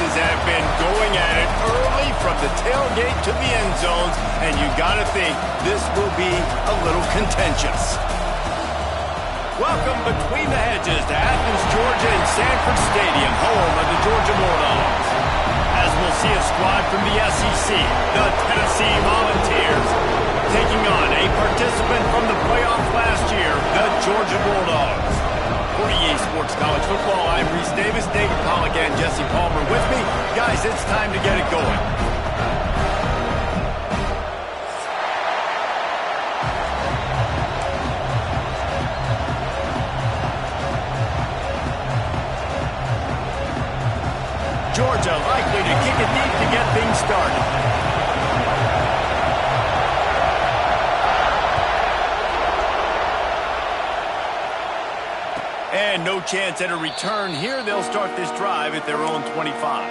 Have been going at it early from the tailgate to the end zones, and you gotta think this will be a little contentious. Welcome between the hedges to Athens, Georgia and Sanford Stadium, home of the Georgia Bulldogs. As we'll see a squad from the SEC, the Tennessee Volunteers, taking on a participant from the playoff last year, the Georgia Bulldogs. For EA Sports College Football, I'm Reese Davis, David Pollack, and Jesse Palmer with me. Guys, it's time to get it going. Georgia likely to kick it deep to get things started. And no chance at a return here. They'll start this drive at their own 25.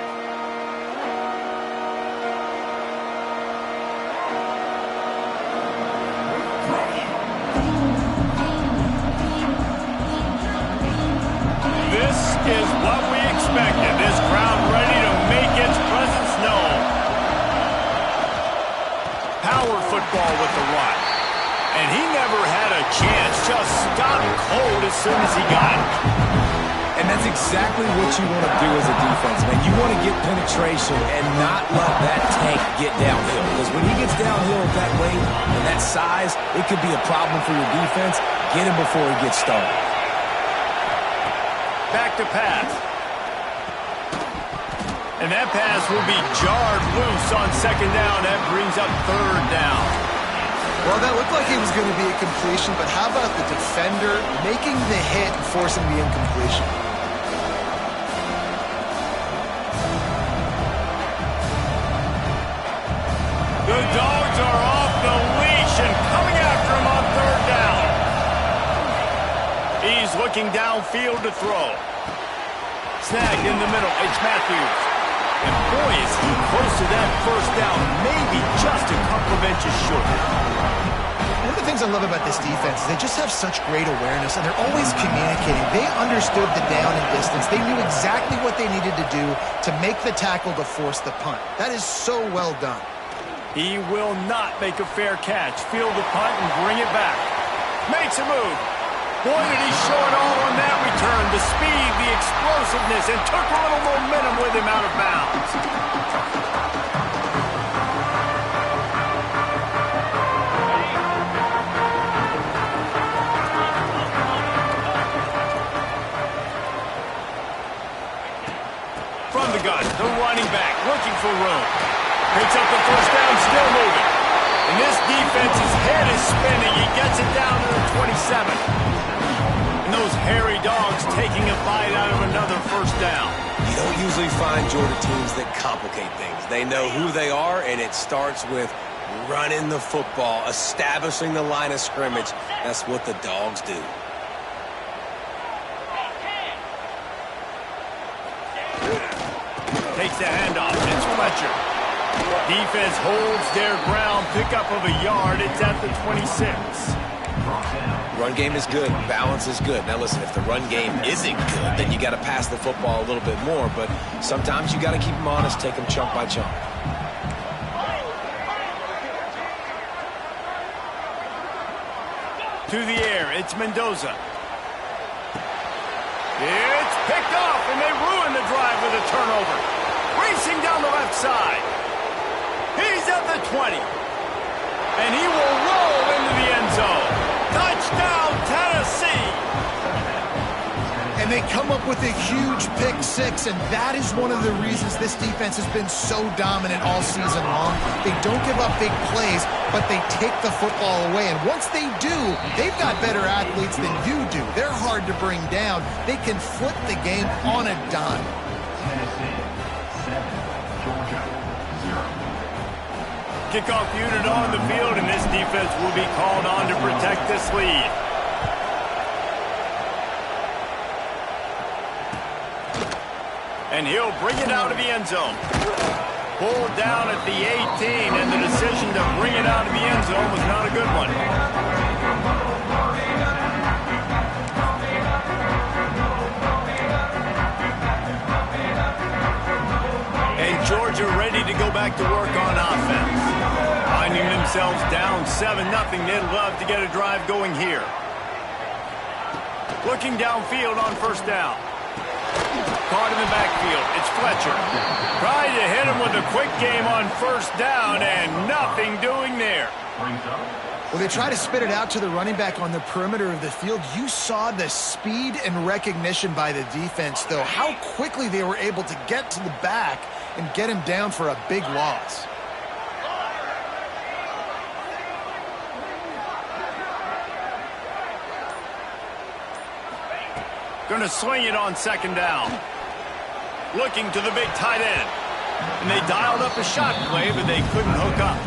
This is what we expected. This crowd ready to make its presence known. Power football with the run. And he never had a chance, just stopped cold as soon as he got it. And that's exactly what you want to do as a defense, man. You want to get penetration and not let that tank get downhill. Because when he gets downhill at that weight and that size, it could be a problem for your defense. Get him before he gets started. Back to pass. And that pass will be jarred loose on second down. That brings up third down. Well, that looked like it was going to be a completion, but how about the defender making the hit and forcing the incompletion? The Dogs are off the leash and coming after him on third down. He's looking downfield to throw. Snagged in the middle. It's Matthews. And boy, is he close to that first down. Maybe just a couple of inches short. One of the things I love about this defense is they just have such great awareness, and they're always communicating. They understood the down and distance. They knew exactly what they needed to do to make the tackle to force the punt. That is so well done. He will not make a fair catch. Field the punt and bring it back. Makes a move. Boy, did he show it all on that return. The speed, the explosiveness, and took a little momentum with him out of bounds. From the gun, the running back looking for room. Picks up the first down, still moving. And this defense's head is spinning. He gets it down to the 27. And those hairy Dogs taking a bite out of another first down. You don't usually find Georgia teams that complicate things. They know who they are, and it starts with running the football, establishing the line of scrimmage. That's what the Dogs do. Takes the handoff. It's Fletcher. Defense holds their ground. Pickup of a yard. It's at the 26. Run game is good. Balance is good. Now listen, if the run game isn't good, then you got to pass the football a little bit more. But sometimes you got to keep them honest, take them chunk by chunk. To the air, it's Mendoza. It's picked off, and they ruin the drive with a turnover. Racing down the left side. He's at the 20. And he will roll into the end zone. Touchdown, Tennessee! And they come up with a huge pick six, and that is one of the reasons this defense has been so dominant all season long. They don't give up big plays, but they take the football away. And once they do, they've got better athletes than you do. They're hard to bring down. They can flip the game on a dime. Tennessee 7, Georgia 0. Kickoff unit on the field, and this defense will be called on to protect this lead. And he'll bring it out of the end zone. Pulled down at the 18, and the decision to bring it out of the end zone was not a good one. And Georgia ready to go back to work on offense. Finding themselves down 7-0, they'd love to get a drive going here. Looking downfield on first down. Caught in the backfield. It's Fletcher. Trying to hit him with a quick game on first down, and nothing doing there. Well, they try to spit it out to the running back on the perimeter of the field. You saw the speed and recognition by the defense, though. How quickly they were able to get to the back and get him down for a big loss. Going to swing it on second down. Looking to the big tight end. And they dialed up a shot play, but they couldn't hook up.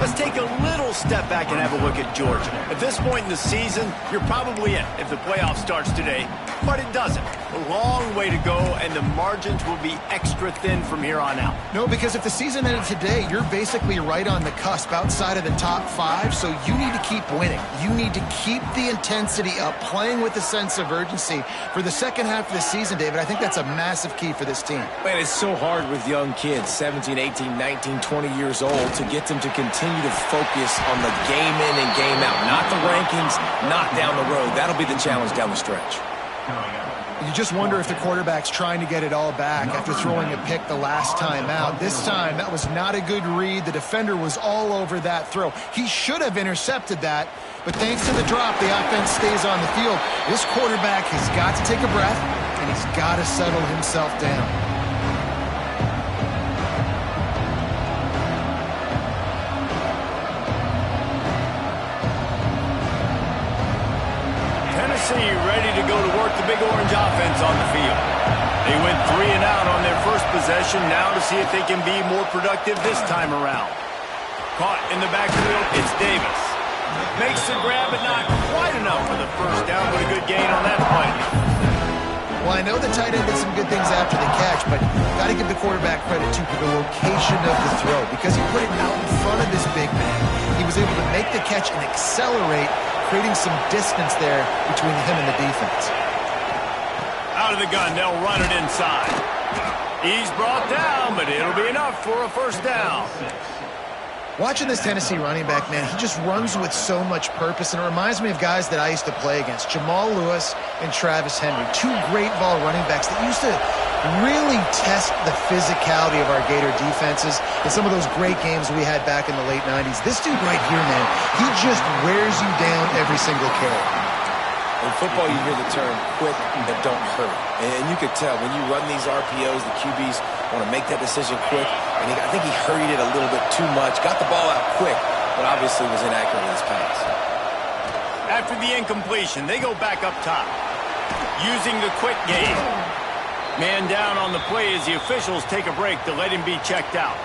Let's take a little step back and have a look at Georgia. At this point in the season, you're probably in if the playoff starts today, but it doesn't. A long way to go, and the margins will be extra thin from here on out. No, because if the season ended today, you're basically right on the cusp outside of the top 5, so you need to keep winning. You need to keep the intensity up, playing with a sense of urgency for the second half of the season, David. I think that's a massive key for this team. Man, it's so hard with young kids, 17, 18, 19, 20 years old, to get them to continue to focus on the game in and game out. Not the rankings, not down the road. That'll be the challenge down the stretch. You just wonder if the quarterback's trying to get it all back after throwing a pick the last time out. This time, that was not a good read. The defender was all over that throw. He should have intercepted that, but thanks to the drop, the offense stays on the field. This quarterback has got to take a breath, and he's got to settle himself down. Tennessee ready to go to work the big orange offense on the field. They went 3 and out on their first possession, now to see if they can be more productive this time around. Caught in the backfield, it's Davis. Makes the grab, but not quite enough for the first down, but a good gain on that play. Well, I know the tight end did some good things after the catch, but got to give the quarterback credit, too, for the location of the throw. Because he put it out in front of this big man, he was able to make the catch and accelerate, creating some distance there between him and the defense. Out of the gun, they'll run it inside. He's brought down, but it'll be enough for a first down. Watching this Tennessee running back, man, he just runs with so much purpose, and it reminds me of guys that I used to play against, Jamal Lewis and Travis Henry, two great ball running backs that used to really test the physicality of our Gator defenses in some of those great games we had back in the late 90s. This dude right here, man, he just wears you down every single carry. In football, you hear the term quick but don't hurt. And you could tell when you run these RPOs, the QBs want to make that decision quick. And I think he hurried it a little bit too much. Got the ball out quick, but obviously was inaccurate in his pass. After the incompletion, they go back up top. Using the quick game. Man down on the play as the officials take a break to let him be checked out.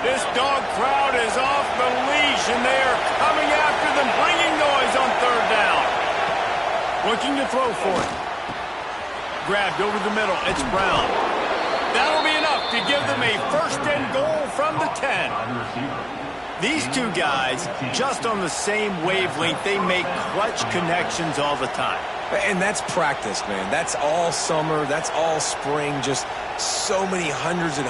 This dog crowd is off the leash, and they are coming after them, bringing noise on third down. Looking to throw for it. Grabbed over the middle. It's Brown. That'll be enough to give them a first and goal from the 10. These two guys, just on the same wavelength, they make clutch connections all the time. And that's practice, man. That's all summer. That's all spring. Just so many hundreds and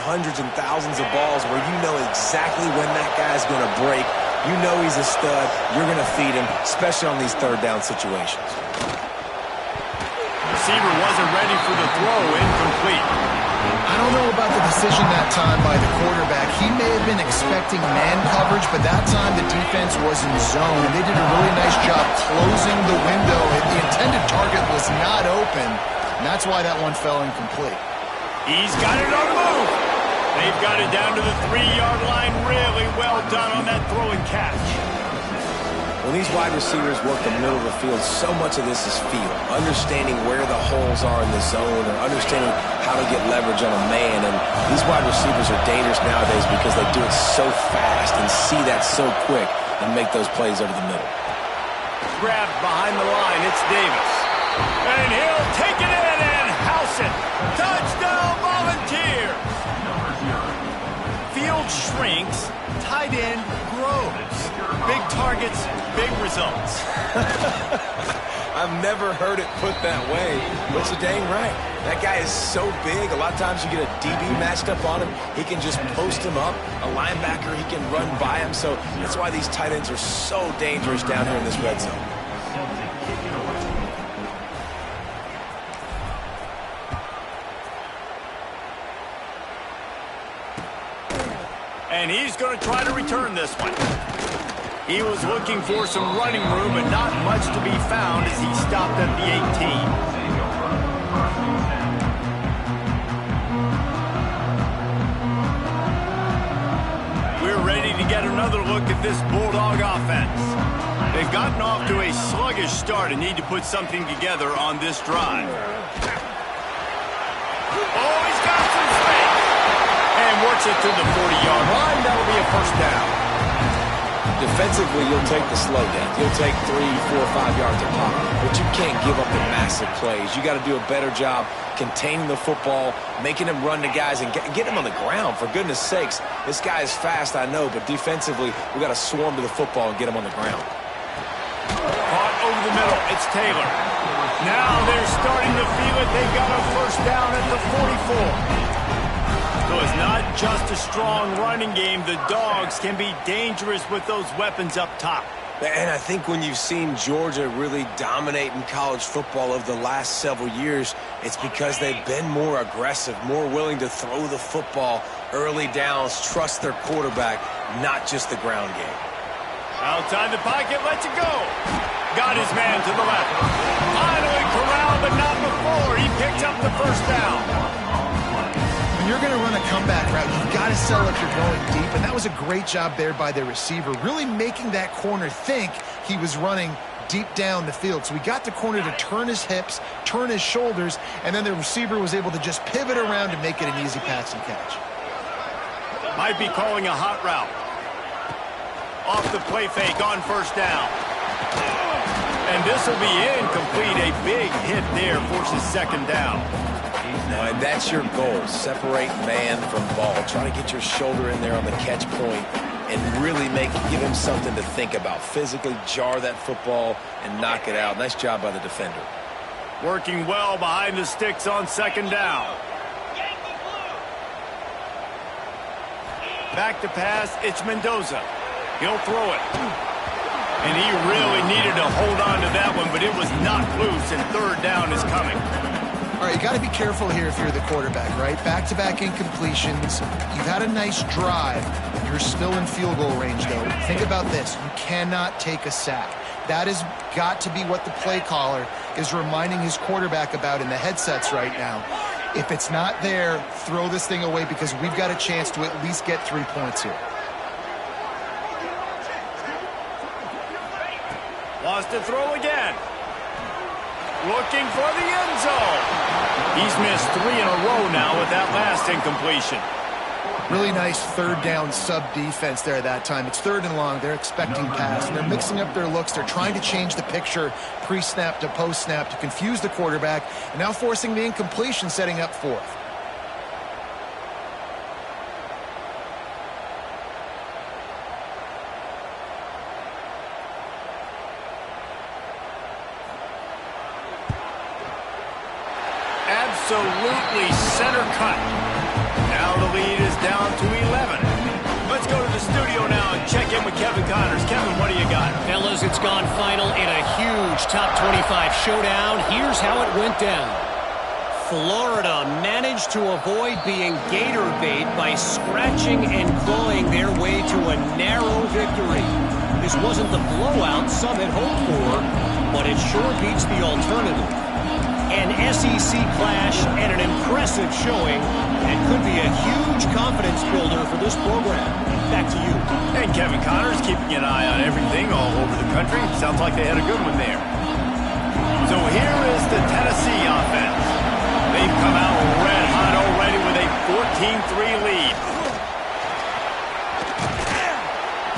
thousands of balls where you know exactly when that guy's going to break. You know he's a stud. You're going to feed him, especially on these third down situations. Receiver wasn't ready for the throw. Incomplete. I don't know about the decision that time by the quarterback. He may have been expecting man coverage, but that time the defense was in zone. They did a really nice job closing the window. The intended target was not open, and that's why that one fell incomplete. He's got it on the move. They've got it down to the 3-yard line. Really well done on that throw and catch. When these wide receivers work the middle of the field, so much of this is feel. Understanding where the holes are in the zone or understanding how to get leverage on a man. And these wide receivers are dangerous nowadays because they do it so fast and see that so quick and make those plays over the middle. Grabbed behind the line. It's Davis. And he'll take it in and house it. Touchdown Volunteers. Field shrinks. Tight end grows. Big targets, big results. I've never heard it put that way, but you're dang right. That guy is so big. A lot of times you get a DB matched up on him. He can just post him up. A linebacker, he can run by him. So that's why these tight ends are so dangerous down here in this red zone. And he's going to try to return this one. He was looking for some running room, but not much to be found as he stopped at the 18. We're ready to get another look at this Bulldog offense. They've gotten off to a sluggish start and need to put something together on this drive. Oh, he's got some space. And works it to the 40-yard line. That'll be a first down. Defensively, you'll take the slow down. You'll take 3, 4, 5 yards of pop, but you can't give up the massive plays. You got to do a better job containing the football, making him run to guys, and get him on the ground. For goodness sakes, this guy is fast, I know, but defensively, we got to swarm to the football and get him on the ground. Caught over the middle. It's Taylor. Now they're starting to feel it. They've got a first down at the 44. So it's not just a strong running game. The Dogs can be dangerous with those weapons up top. And I think when you've seen Georgia really dominate in college football over the last several years, it's because they've been more aggressive, more willing to throw the football early downs, trust their quarterback, not just the ground game. Outside the pocket, lets it go. Got his man to the left. Finally corralled, but not before. He picks up the first down. You're going to run a comeback route, you've got to sell if you're going deep, and that was a great job there by the receiver, really making that corner think he was running deep down the field. So we got the corner to turn his hips, turn his shoulders, and then the receiver was able to just pivot around and make it an easy pass and catch. Might be calling a hot route. Off the play fake on first down. And this will be incomplete. A big hit there forces second down. And that's your goal. Separate man from ball. Try to get your shoulder in there on the catch point and really give him something to think about. Physically jar that football and knock it out. Nice job by the defender. Working well behind the sticks on second down. Back to pass. It's Mendoza. He'll throw it. And he really needed to hold on to that one, but it was knocked loose, and third down is coming. All right, you got to be careful here if you're the quarterback, right? Back-to-back incompletions. You've had a nice drive. You're still in field goal range, though. Think about this. You cannot take a sack. That has got to be what the play caller is reminding his quarterback about in the headsets right now. If it's not there, throw this thing away because we've got a chance to at least get 3 points here. Lost to throw again. Looking for the end zone. He's missed 3 in a row now with that last incompletion. Really nice third down sub-defense there that time. It's third and long. They're expecting pass, and they're mixing up their looks. They're trying to change the picture pre-snap to post-snap to confuse the quarterback, and now forcing the incompletion, setting up fourth. absolutely center cut. Now the lead is down to 11. Let's go to the studio now and check in with Kevin Connors. Kevin, what do you got? Fellas, it's gone final in a huge top 25 showdown. Here's how it went down. Florida managed to avoid being gator bait by scratching and clawing their way to a narrow victory. This wasn't the blowout some had hoped for, but it sure beats the alternative. An SEC clash and an impressive showing that could be a huge confidence builder for this program. Back to you. And Kevin Connors keeping an eye on everything all over the country. Sounds like they had a good one there. So here is the Tennessee offense. They've come out red hot already with a 14-3 lead.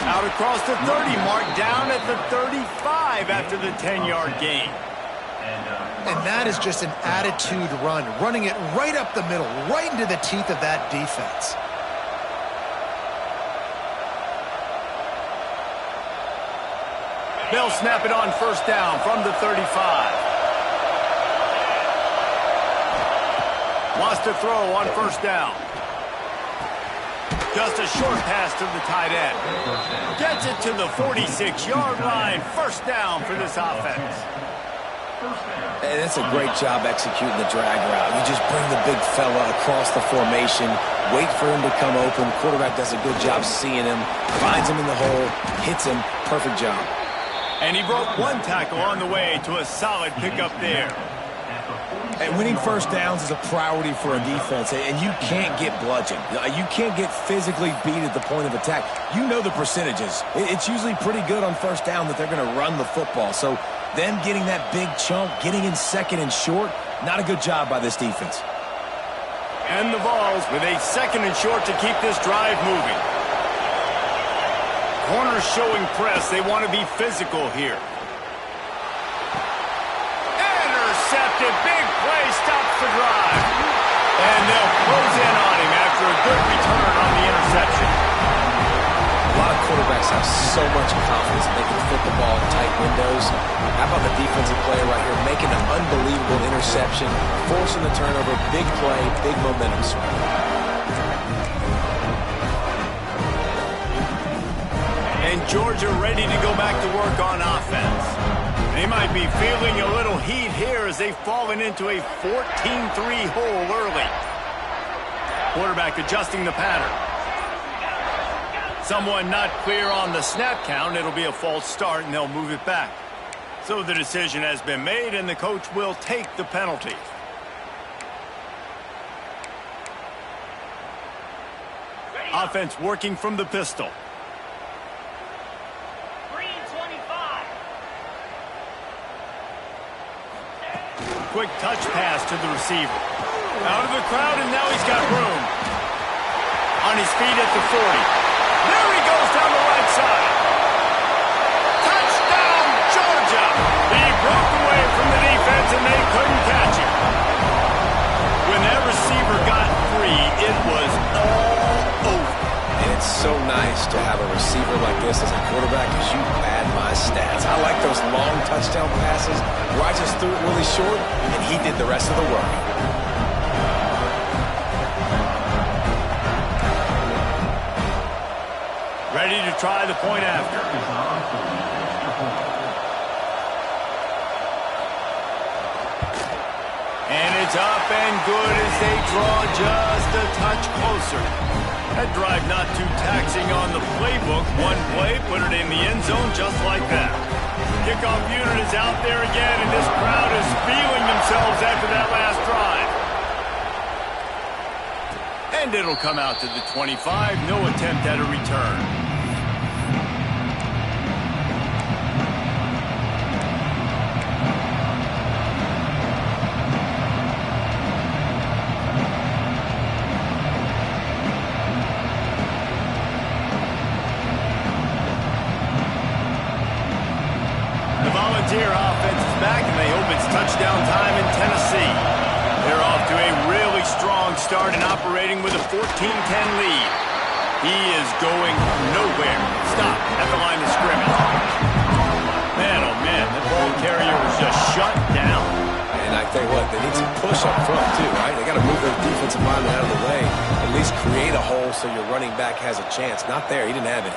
Out across the 30 mark, down at the 35 after the 10-yard gain. And that is just an attitude run, running it right up the middle, right into the teeth of that defense. They'll snap it on first down from the 35. Wants to throw on first down. Just a short pass to the tight end. Gets it to the 46-yard line. First down for this offense. And it's a great job executing the drag route. You just bring the big fella across the formation, wait for him to come open. Quarterback does a good job seeing him, finds him in the hole, hits him. Perfect job. And he broke one tackle on the way to a solid pickup there. And winning first downs is a priority for a defense, and you can't get bludgeoned. You can't get physically beat at the point of attack. You know the percentages. It's usually pretty good on first down that they're going to run the football. So them getting that big chunk, getting in second and short, not a good job by this defense. And the Vols with a second and short to keep this drive moving. Corners showing press. They want to be physical here. Intercepted. Big play. Stops the drive. And they'll close in on him after a good return on the interception. A lot of quarterbacks have so much confidence in they can fit the ball in tight windows. How about the defensive player right here making an unbelievable interception, forcing the turnover, big play, big momentum swing. And Georgia ready to go back to work on offense. They might be feeling a little heat here as they've fallen into a 14-3 hole early. Quarterback adjusting the pattern. Someone not clear on the snap count. It'll be a false start, and they'll move it back. So the decision has been made, and the coach will take the penalty. Offense working from the pistol. Quick touch pass to the receiver. Out of the crowd, and now he's got room. On his feet at the 40. There he goes down the right side. Touchdown, Georgia! He broke away from the defense, and they couldn't catch him. When that receiver got free, it was all over. And it's so nice to have a receiver like this as a quarterback because you pad my stats. I like those long touchdown passes where I just threw it really short and he did the rest of the work. Ready to try the point after. And it's up and good as they draw just a touch closer. That drive not too taxing on the playbook. One play, put it in the end zone just like that. Kickoff unit is out there again, and this crowd is feeling themselves after that last drive. And it'll come out to the 25. No attempt at a return. Volunteer offense is back, and they hope it's touchdown time in Tennessee. They're off to a really strong start and operating with a 14-10 lead. He is going nowhere. Stop at the line of scrimmage. Man, oh man, the ball carrier was just shut down. And I tell you what, they need some push up front too, right? They got to move their defensive lineman out of the way, at least create a hole so your running back has a chance. Not there. He didn't have it.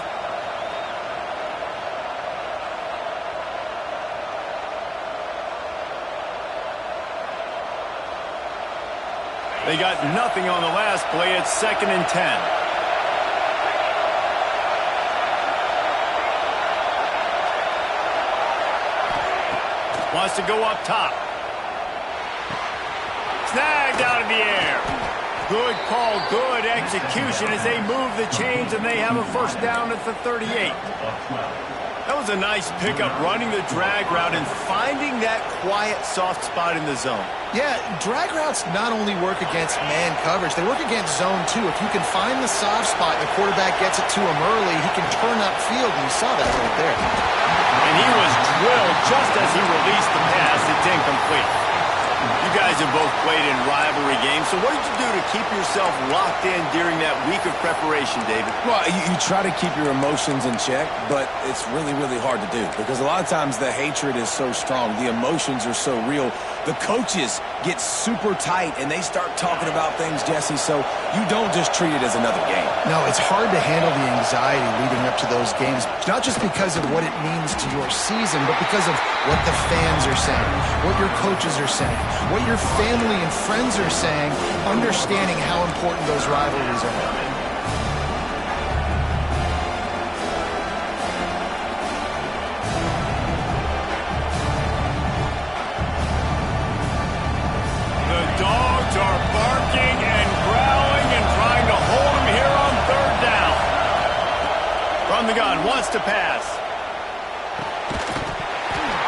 They got nothing on the last play. It's 2nd and 10. Wants to go up top. Snagged out of the air. Good call, good execution as they move the chains and they have a first down at the 38. That was a nice pickup, running the drag route and finding that quiet, soft spot in the zone. Yeah, drag routes not only work against man coverage, they work against zone too. If you can find the soft spot and the quarterback gets it to him early, he can turn upfield, and you saw that right there. And he was drilled just as he released the pass. It's incomplete. You guys have both played in rivalry games, so what did you do to keep yourself locked in during that week of preparation, David? Well, you try to keep your emotions in check, but it's really, really hard to do because a lot of times the hatred is so strong. The emotions are so real. The coaches get super tight, and they start talking about things, Jesse, so you don't just treat it as another game. No, it's hard to handle the anxiety leading up to those games, not just because of what it means to your season, but because of what the fans are saying, what your coaches are saying, what your family and friends are saying, understanding how important those rivalries are. Dogs are barking and growling and trying to hold him here on 3rd down. From the gun, wants to pass.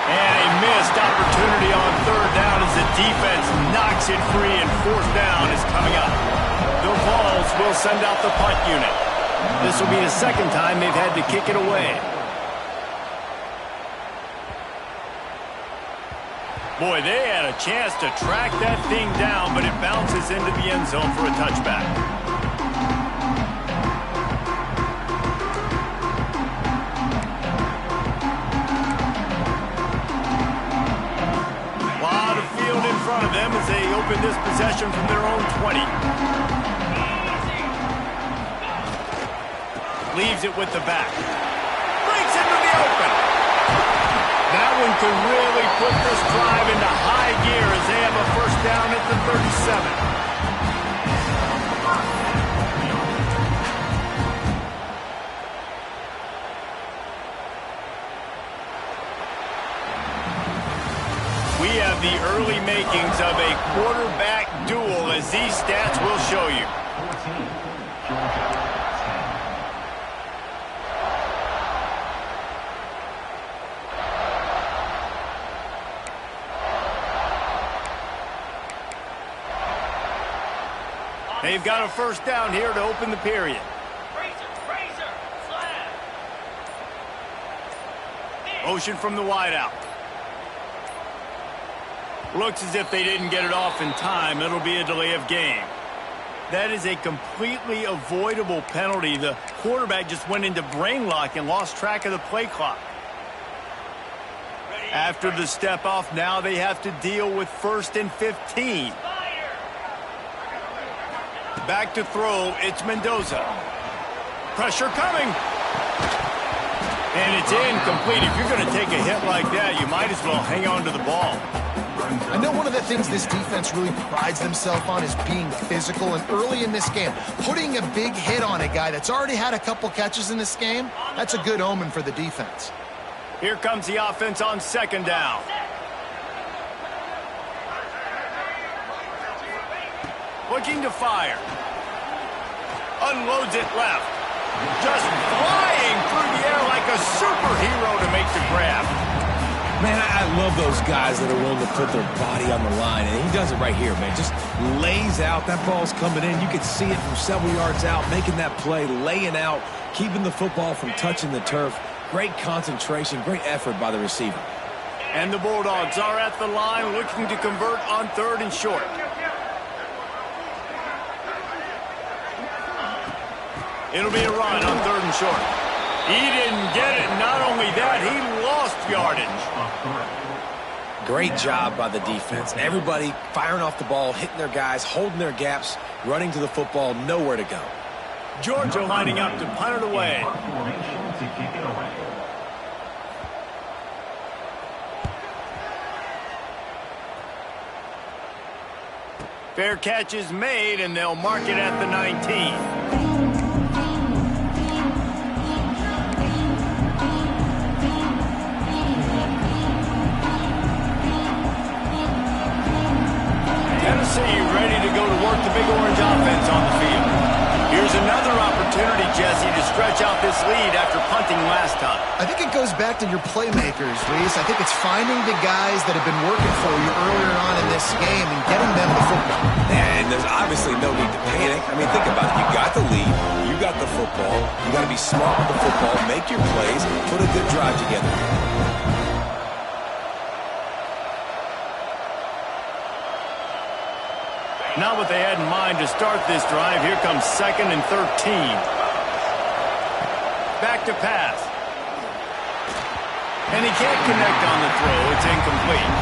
And a missed opportunity on 3rd down as the defense knocks it free and 4th down is coming up. The Vols will send out the punt unit. This will be the 2nd time they've had to kick it away. Boy, they had a chance to track that thing down, but it bounces into the end zone for a touchback. A lot of field in front of them as they open this possession from their own 20. Leaves it with the back. Breaks into the open. That one could really put this drive into high gear as they have a first down at the 37. We have the early makings of a quarterback duel as these stats will show you. 14, Georgia, 10. They've got a first down here to open the period. Motion from the wideout. Looks as if they didn't get it off in time. It'll be a delay of game. That is a completely avoidable penalty. The quarterback just went into brain lock and lost track of the play clock. After the step off, now they have to deal with 1st and 15. Back to throw, it's Mendoza. Pressure coming. And it's incomplete. If you're going to take a hit like that, you might as well hang on to the ball. I know one of the things this defense really prides themselves on is being physical, and early in this game, putting a big hit on a guy that's already had a couple catches in this game, that's a good omen for the defense. Here comes the offense on 2nd down. Looking to fire. Unloads it left. Just flying through the air like a superhero to make the grab. Man, I love those guys that are willing to put their body on the line, and he does it right here, man. Just lays out. That ball's coming in. You can see it from several yards out, making that play, laying out, keeping the football from touching the turf. Great concentration, great effort by the receiver. And the Bulldogs are at the line looking to convert on 3rd and short. It'll be a run on 3rd and short. He didn't get it. Not only that, he lost yardage. Great job by the defense. Everybody firing off the ball, hitting their guys, holding their gaps, running to the football, nowhere to go. Georgia lining up to punt it away. Formation to kick it away. Fair catch is made, and they'll mark it at the 19. Tennessee ready to go to work the Big Orange offense on the field. Here's another opportunity, Jesse, to stretch out this lead after punting last time. I think it goes back to your playmakers, Reese. I think it's finding the guys that have been working for you earlier on in this game and getting them the football. And there's obviously no need to panic. I mean, think about it. You got the lead. You got the football. You got to be smart with the football, make your plays, put a good drive together. Not what they had in mind to start this drive. Here comes 2nd and 13. Back to pass. And he can't connect on the throw. It's incomplete.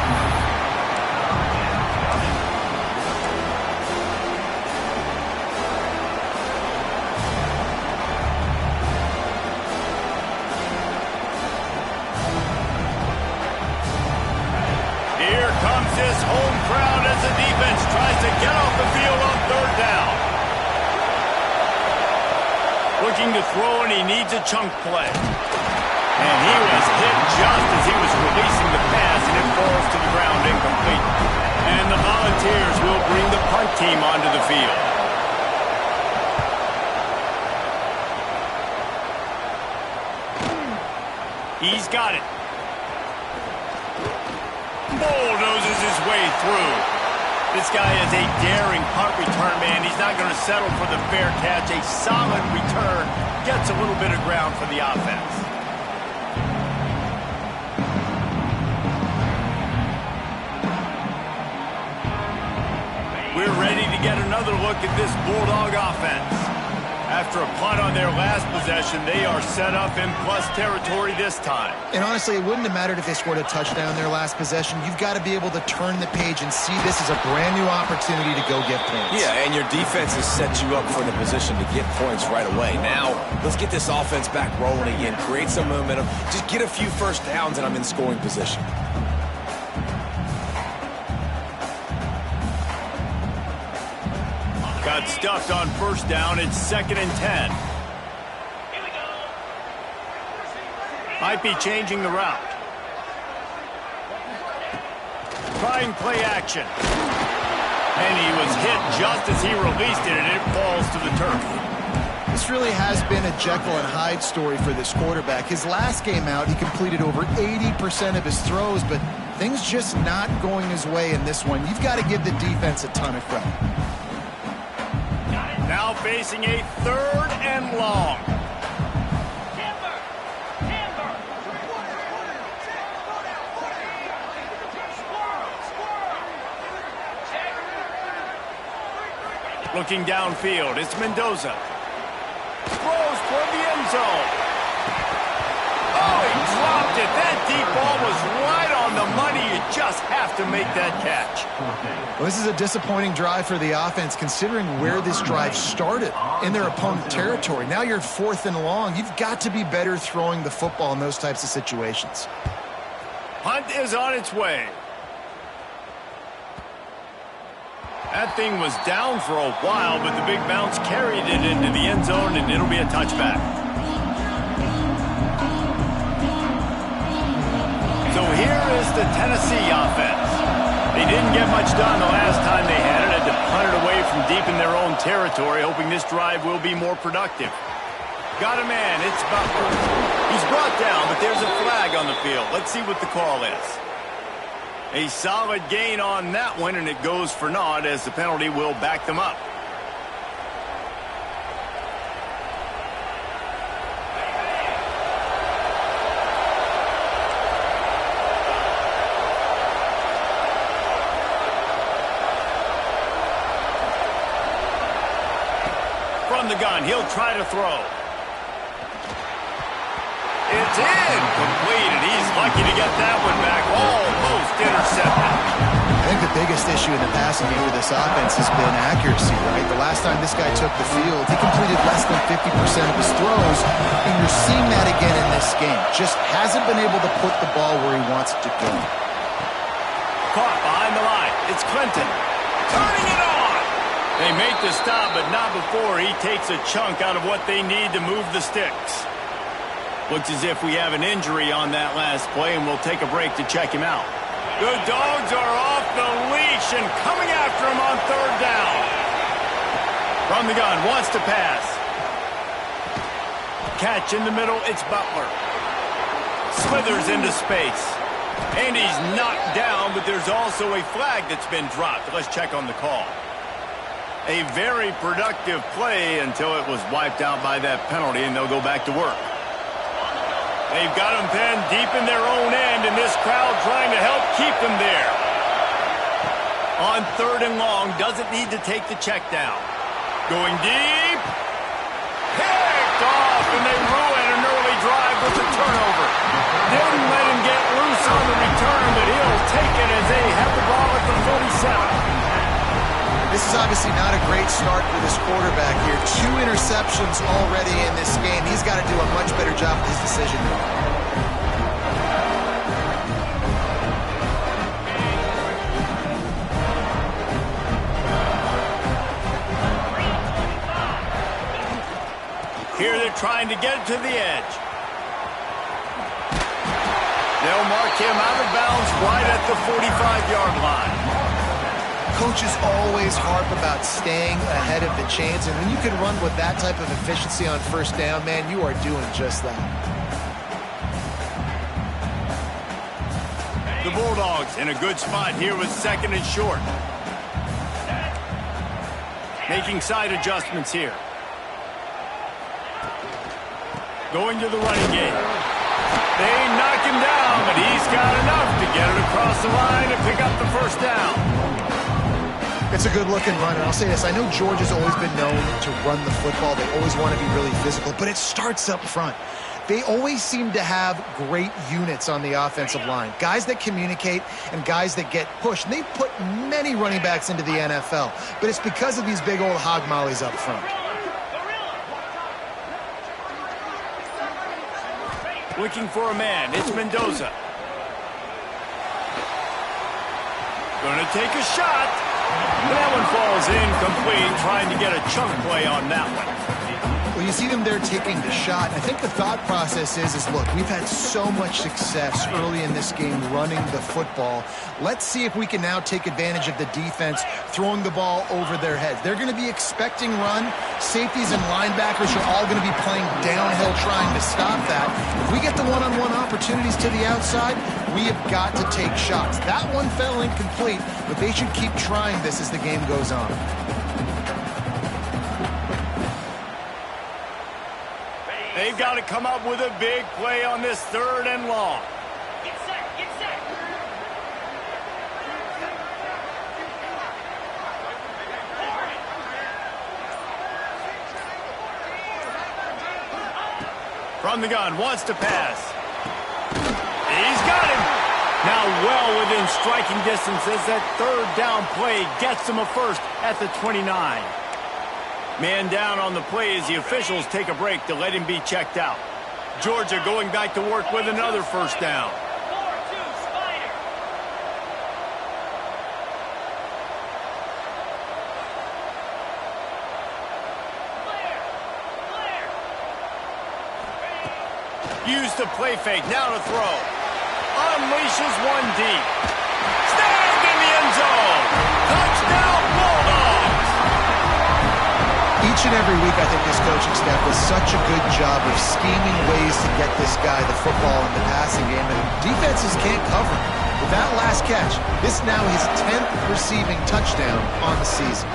Here comes this home crowd as the defense tries to get off the field on 3rd down. Looking to throw, and he needs a chunk play. And he was hit just as he was releasing the pass, and it falls to the ground incomplete. And the Volunteers will bring the punt team onto the field. He's got it. Bulldozes his way through. This guy is a daring punt return man. He's not going to settle for the fair catch. A solid return gets a little bit of ground for the offense. We're ready to get another look at this Bulldog offense. After a punt on their last possession, they are set up in plus territory this time. And honestly, it wouldn't have mattered if they scored a touchdown their last possession. You've got to be able to turn the page and see this as a brand new opportunity to go get points. Yeah, and your defense has set you up for the position to get points right away. Now, let's get this offense back rolling again, create some momentum, just get a few first downs, and I'm in scoring position. Got stuffed on 1st down. It's 2nd and 10. Might be changing the route. Trying play action. And he was hit just as he released it, and it falls to the turf. This really has been a Jekyll and Hyde story for this quarterback. His last game out, he completed over 80% of his throws, but things just not going his way in this one. You've got to give the defense a ton of credit. Now facing a 3rd and long. Looking downfield, it's Mendoza. Throws toward the end zone. Oh, he dropped it. That deep ball was right on the money. You just have to make that catch. Well, this is a disappointing drive for the offense, considering where this drive started in their opponent territory. Now you're 4th and long. You've got to be better throwing the football in those types of situations. Punt is on its way. That thing was down for a while, but the big bounce carried it into the end zone, and it'll be a touchback. So here is the Tennessee offense. They didn't get much done the last time they had it. Had to punt it away from deep in their own territory, hoping this drive will be more productive. Got a man. It's Butler. He's brought down, but there's a flag on the field. Let's see what the call is. A solid gain on that one, and it goes for naught as the penalty will back them up. From the gun, he'll try to throw. It's incomplete, and he's lucky to get that one back. Almost just intercepted. I think the biggest issue in the passing game for this offense has been accuracy, right? The last time this guy took the field, he completed less than 50% of his throws, and you're seeing that again in this game. Just hasn't been able to put the ball where he wants it to go. Caught behind the line. It's Clinton. Turning it on. They make the stop, but not before he takes a chunk out of what they need to move the sticks. Looks as if we have an injury on that last play, and we'll take a break to check him out. The Dogs are off the leash and coming after him on third down. From the gun, wants to pass. Catch in the middle, it's Butler. Slithers into space. And he's knocked down, but there's also a flag that's been dropped. Let's check on the call. A very productive play until it was wiped out by that penalty, and they'll go back to work. They've got them pinned deep in their own end, and this crowd trying to help keep them there. On third and long, doesn't need to take the check down. Going deep. Picked off, and they ruin an early drive with the turnover. Didn't let him get loose on the return, but he'll take it as they have the ball at the 47. This is obviously not a great start for this quarterback here. 2 interceptions already in this game. He's got to do a much better job with his decision making. Here they're trying to get it to the edge. They'll mark him out of bounds right at the 45-yard line. Coaches always harp about staying ahead of the chains, and when you can run with that type of efficiency on first down, man, you are doing just that. The Bulldogs in a good spot here with second and short. Making side adjustments here. Going to the running game. They knock him down, but he's got enough to get it across the line and pick up the first down. It's a good-looking run, and I'll say this. I know Georgia's always been known to run the football. They always want to be really physical, but it starts up front. They always seem to have great units on the offensive line, guys that communicate and guys that get pushed. And they've put many running backs into the NFL, but it's because of these big old hog mollies up front. Looking for a man. It's Mendoza. Going to take a shot. That one falls incomplete, trying to get a chunk play on that one. Well, you see them there taking the shot. I think the thought process is look, we've had so much success early in this game running the football. Let's see if we can now take advantage of the defense throwing the ball over their heads. They're going to be expecting run. Safeties and linebackers are all going to be playing downhill trying to stop that. If we get the one-on-one opportunities to the outside, we have got to take shots. That one fell incomplete, but they should keep trying this as the game goes on. They've got to come up with a big play on this third and long. Get set, get set. From the gun, wants to pass. He's got him. Now well within striking distance as that third down play gets him a first at the 29. Man down on the play as the officials take a break to let him be checked out. Georgia going back to work with another first down. 4-2 Spider. Used to play fake, now to throw. Unleashes one deep. Snagged in the end zone. Touchdown Bulldogs. Each and every week, I think this coaching staff does such a good job of scheming ways to get this guy the football in the passing game, and defenses can't cover him. With that last catch, this now his 10th receiving touchdown on the season.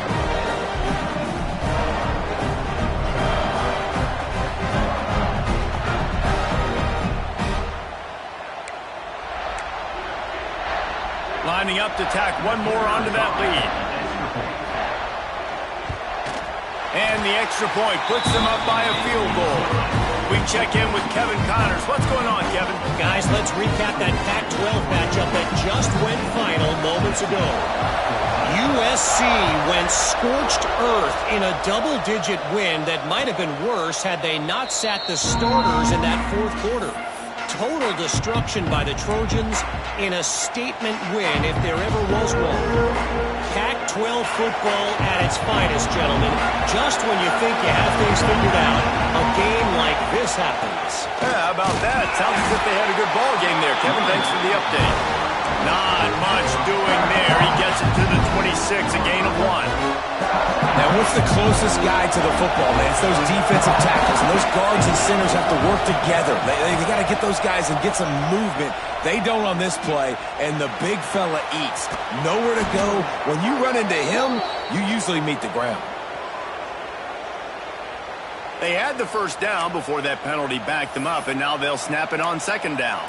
Lining up to tack one more onto that lead. And the extra point puts them up by a field goal. We check in with Kevin Connors. What's going on, Kevin? Guys, let's recap that Pac-12 matchup that just went final moments ago. USC went scorched earth in a double-digit win that might have been worse had they not sat the starters in that fourth quarter. Total destruction by the Trojans in a statement win if there ever was one. Pac-12 football at its finest, gentlemen. Just when you think you have things figured out, a game like this happens. Yeah, how about that? Sounds as if they had a good ball game there. Kevin, thanks for the update. Not much doing there. He gets it to the 26, a gain of 1. Now, what's the closest guy to the football, man? It's those defensive tackles, and those guards and centers have to work together. They got to get those guys and get some movement. They don't on this play, and the big fella eats. Nowhere to go. When you run into him, you usually meet the ground. They had the first down before that penalty backed them up, and now they'll snap it on second down.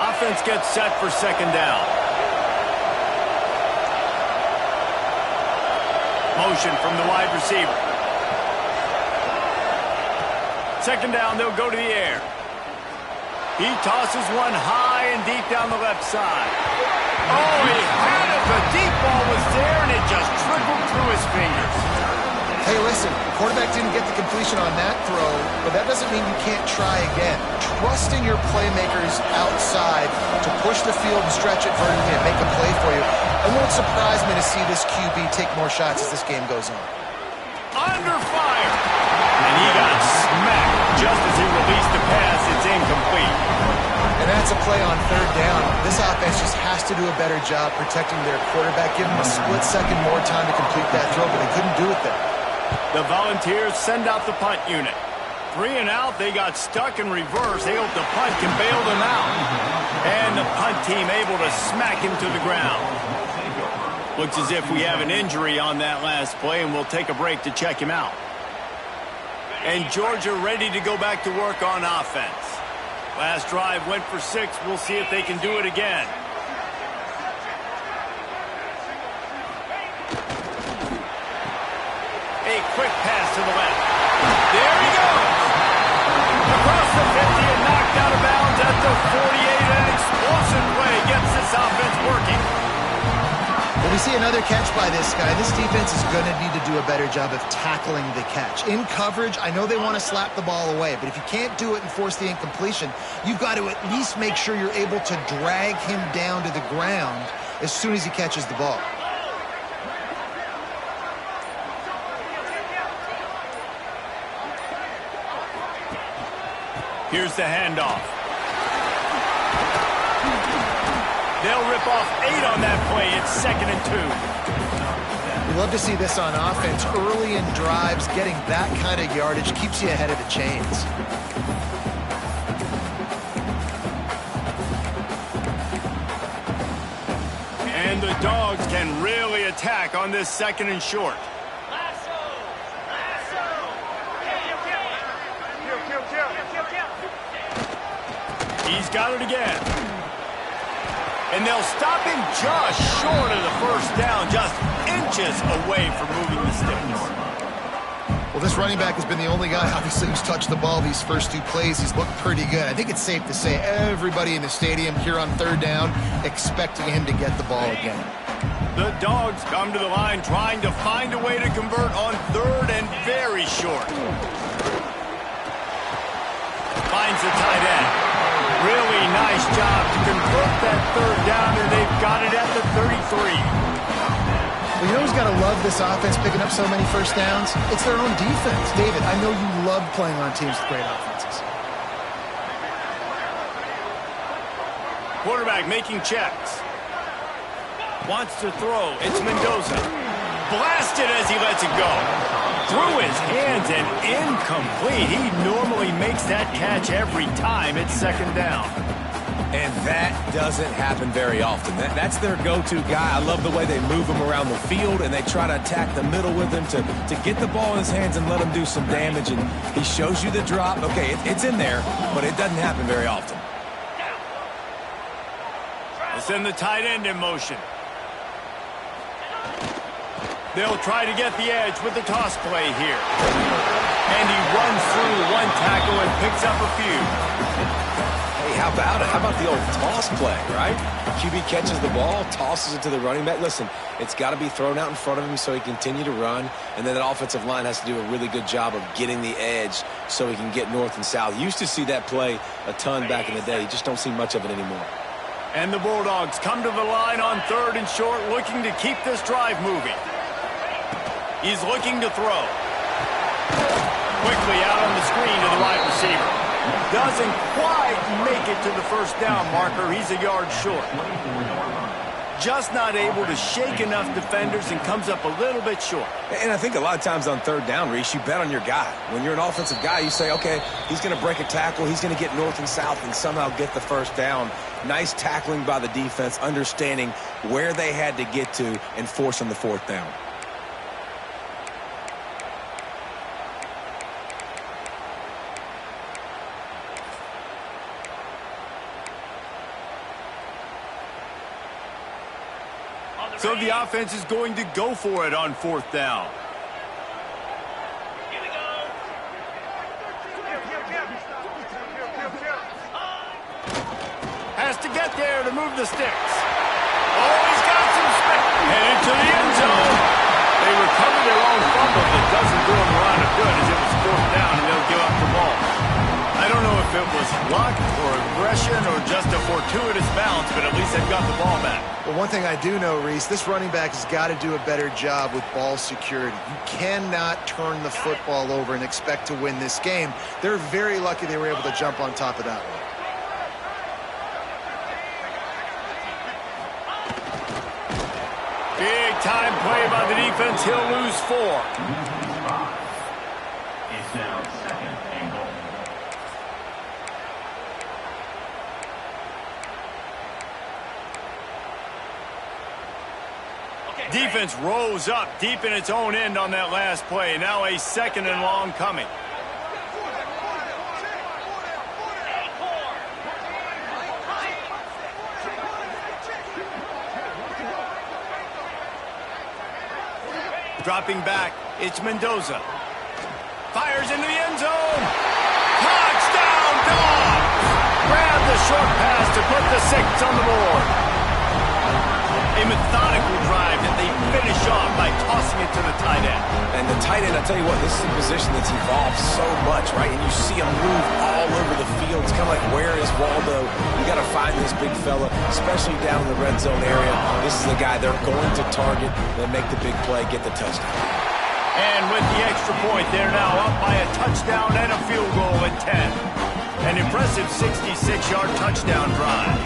Offense gets set for second down. Motion from the wide receiver. Second down, they'll go to the air. He tosses one high and deep down the left side. Oh, he had it. The deep ball was there, and it just trickled through his fingers. Hey, listen, the quarterback didn't get the completion on that throw, but that doesn't mean you can't try again. Trusting your playmakers outside to push the field and stretch it vertically and make a play for you. It won't surprise me to see this QB take more shots as this game goes on. Under fire. And he got smacked just as he released the pass. It's incomplete. And that's a play on third down. This offense just has to do a better job protecting their quarterback. Give him a split second more time to complete that throw, but they couldn't do it there. The Volunteers send out the punt unit. 3 and out, they got stuck in reverse. They hope the punt can bail them out. And the punt team able to smack him to the ground. Looks as if we have an injury on that last play, and we'll take a break to check him out. And Georgia ready to go back to work on offense. Last drive went for 6. We'll see if they can do it again. A quick pass to the left. There he goes. Across the 50 and knocked out of bounds at the 48. An explosive play gets this offense working. When we see another catch by this guy, this defense is going to need to do a better job of tackling the catch. In coverage, I know they want to slap the ball away, but if you can't do it and force the incompletion, you've got to at least make sure you're able to drag him down to the ground as soon as he catches the ball. Here's the handoff. They'll rip off 8 on that play. It's 2nd and 2. We love to see this on offense. Early in drives, getting that kind of yardage keeps you ahead of the chains. And the Dogs can really attack on this 2nd and short. He's got it again. And they'll stop him just short of the first down, just inches away from moving the sticks. Well, this running back has been the only guy, obviously, who's touched the ball these first 2 plays. He's looked pretty good. I think it's safe to say everybody in the stadium here on third down expecting him to get the ball again. The Dogs come to the line trying to find a way to convert on 3rd and very short. Finds the tight end. Really nice job to convert that 3rd down, and they've got it at the 33. Well, you know who's got to love this offense picking up so many first downs? It's their own defense. David, I know you love playing on teams with great offenses. Quarterback making checks. Wants to throw. It's Mendoza. Blasted as he lets it go. Through his hands and incomplete. He normally makes that catch every time. It's 2nd down. And that doesn't happen very often. That's their go-to guy. I love the way they move him around the field, and they try to attack the middle with him to get the ball in his hands and let him do some damage. And he shows you the drop. Okay, it's in there, but it doesn't happen very often. They send the tight end in motion. They'll try to get the edge with the toss play here. And he runs through one tackle and picks up a few. Hey, how about it? How about the old toss play, right? QB catches the ball, tosses it to the running back. Listen, it's got to be thrown out in front of him so he can continue to run, and then that offensive line has to do a really good job of getting the edge so he can get north and south. You used to see that play a ton back in the day. You just don't see much of it anymore. And the Bulldogs come to the line on 3rd and short, looking to keep this drive moving. He's looking to throw. Quickly out on the screen to the wide receiver. Doesn't quite make it to the first down marker. He's a yard short. Just not able to shake enough defenders and comes up a little bit short. And I think a lot of times on 3rd down, Reese, you bet on your guy. When you're an offensive guy, you say, okay, he's going to break a tackle, he's going to get north and south and somehow get the first down. Nice tackling by the defense, understanding where they had to get to and forcing the 4th down. So the offense is going to go for it on 4th down. Here we go. Has to get there to move the sticks. Oh, he's got some space. Headed to the end zone. They recover their own fumble, but doesn't do them a lot of good as it was 4th down and they'll give up the ball. I don't know if it was luck or aggression or just a fortuitous bounce, but at least they've got the ball back. Well, one thing I do know, Reese, this running back has got to do a better job with ball security. You cannot turn the football over and expect to win this game. They're very lucky they were able to jump on top of that one. Big time play by the defense. He'll lose 4. It's now 2nd and goal. Defense rose up deep in its own end on that last play. Now a 2nd and long coming. Dropping back, it's Mendoza. Fires into the end zone. Touchdown, Dogs! Grab the short pass to put the 6 on the board. A methodical drive that they finish off by tossing it to the tight end. And the tight end, I tell you what, this is a position that's evolved so much, right? And you see him move all over the field. It's kind of like, where is Waldo? You got to find this big fella, especially down in the red zone area. This is the guy they're going to target and make the big play, get the touchdown. And with the extra point, they're now up by a touchdown and a field goal at 10. An impressive 66-yard touchdown drive.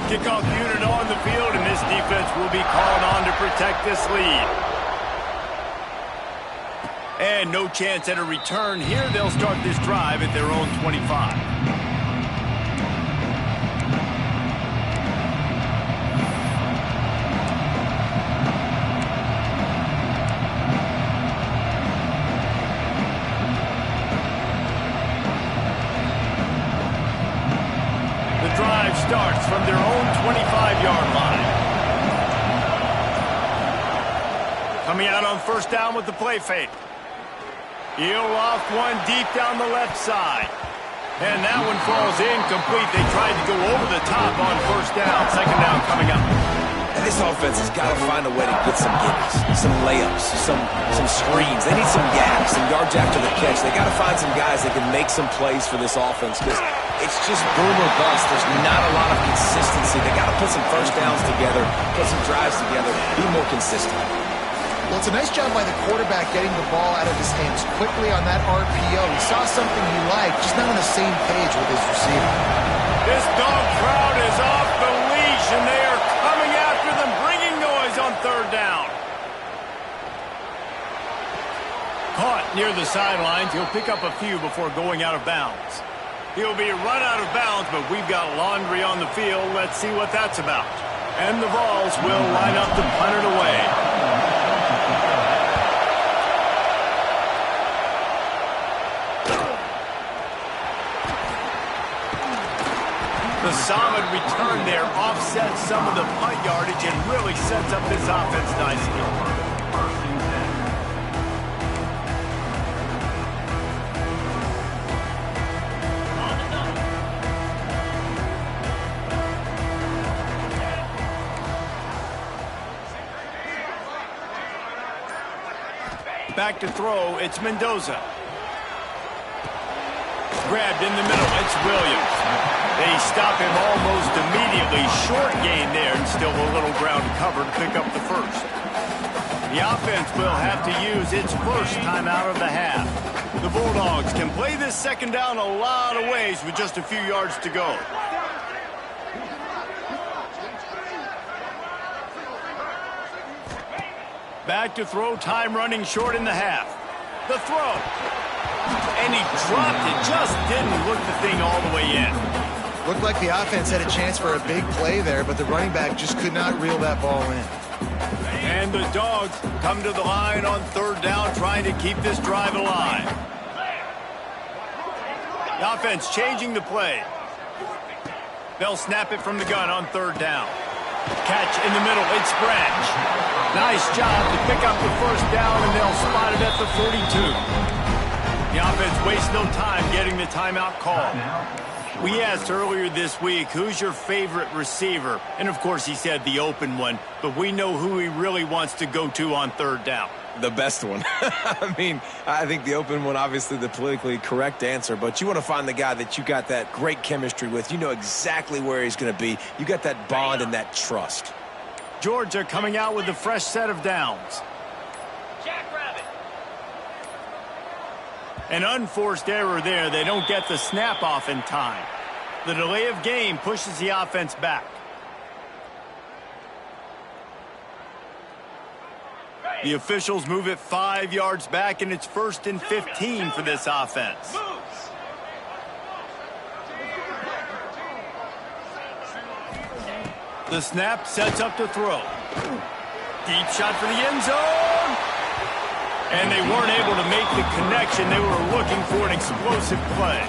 Kickoff unit on the field, and this defense will be called on to protect this lead. And no chance at a return here. They'll start this drive at their own 25. Starts from their own 25-yard line. Coming out on 1st down with the play fake. He'll loft one deep down the left side. And that one falls incomplete. They tried to go over the top on 1st down. 2nd down coming up. And this offense has got to find a way to get some gimmies, some layups, some screens. They need some gaps, some yards after the catch. They got to find some guys that can make some plays for this offense because it's just boom or bust. There's not a lot of consistency. They got to put some 1st downs together, put some drives together, be more consistent. Well, it's a nice job by the quarterback getting the ball out of his hands quickly on that RPO. He saw something he liked, just not on the same page with his receiver. This dog crowd is off the leash, and they are coming after them, bringing noise on 3rd down. Caught near the sidelines. He'll pick up a few before going out of bounds. He'll be run out of bounds, but we've got laundry on the field. Let's see what that's about. And the Vols will line up to punt it away. The solid return there offsets some of the punt yardage and really sets up this offense nicely. Back to throw, it's Mendoza. Grabbed in the middle, it's Williams. They stop him almost immediately. Short gain there, and still a little ground cover to pick up the first. The offense will have to use its first timeout of the half. The Bulldogs can play this second down a lot of ways with just a few yards to go. Back to throw, time running short in the half. The throw. And he dropped it, just didn't look the thing all the way in. Looked like the offense had a chance for a big play there, but the running back just could not reel that ball in. And the Dogs come to the line on third down, trying to keep this drive alive. The offense changing the play. They'll snap it from the gun on third down. Catch in the middle, it's Branch. Nice job to pick up the first down, and they'll spot it at the 42. The offense wastes no time getting the timeout call. We asked earlier this week, who's your favorite receiver? And, of course, he said the open one, but we know who he really wants to go to on third down. The best one. I mean, I think the open one, obviously the politically correct answer, but you want to find the guy that you got that great chemistry with. You know exactly where he's going to be. You got that bond and that trust. Georgia coming out with a fresh set of downs. Jackrabbit. An unforced error there. They don't get the snap off in time. The delay of game pushes the offense back. The officials move it 5 yards back, and it's 1st and 15 for this offense. The snap sets up to throw. Deep shot for the end zone. And they weren't able to make the connection. They were looking for an explosive play.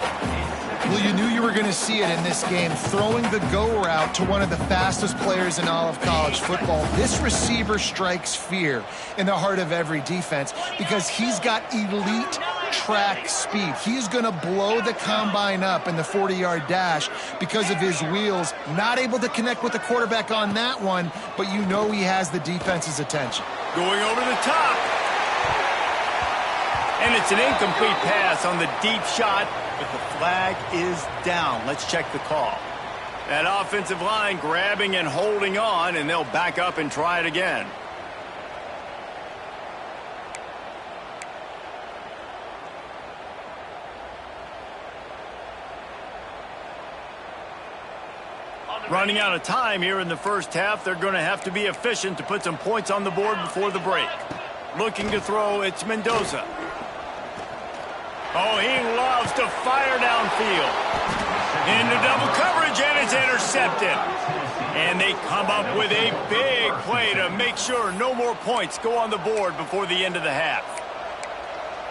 Well, you knew you were going to see it in this game, throwing the go route to one of the fastest players in all of college football. This receiver strikes fear in the heart of every defense because he's got elite track speed. He's going to blow the combine up in the 40-yard dash because of his wheels. Not able to connect with the quarterback on that one, but you know he has the defense's attention. Going over the top. And it's an incomplete pass on the deep shot, but the flag is down. Let's check the call. That offensive line grabbing and holding on, and they'll back up and try it again. Running out of time here in the first half. They're going to have to be efficient to put some points on the board before the break. Looking to throw, it's Mendoza. Oh, he loves to fire downfield. Into double coverage, and it's intercepted. And they come up with a big play to make sure no more points go on the board before the end of the half.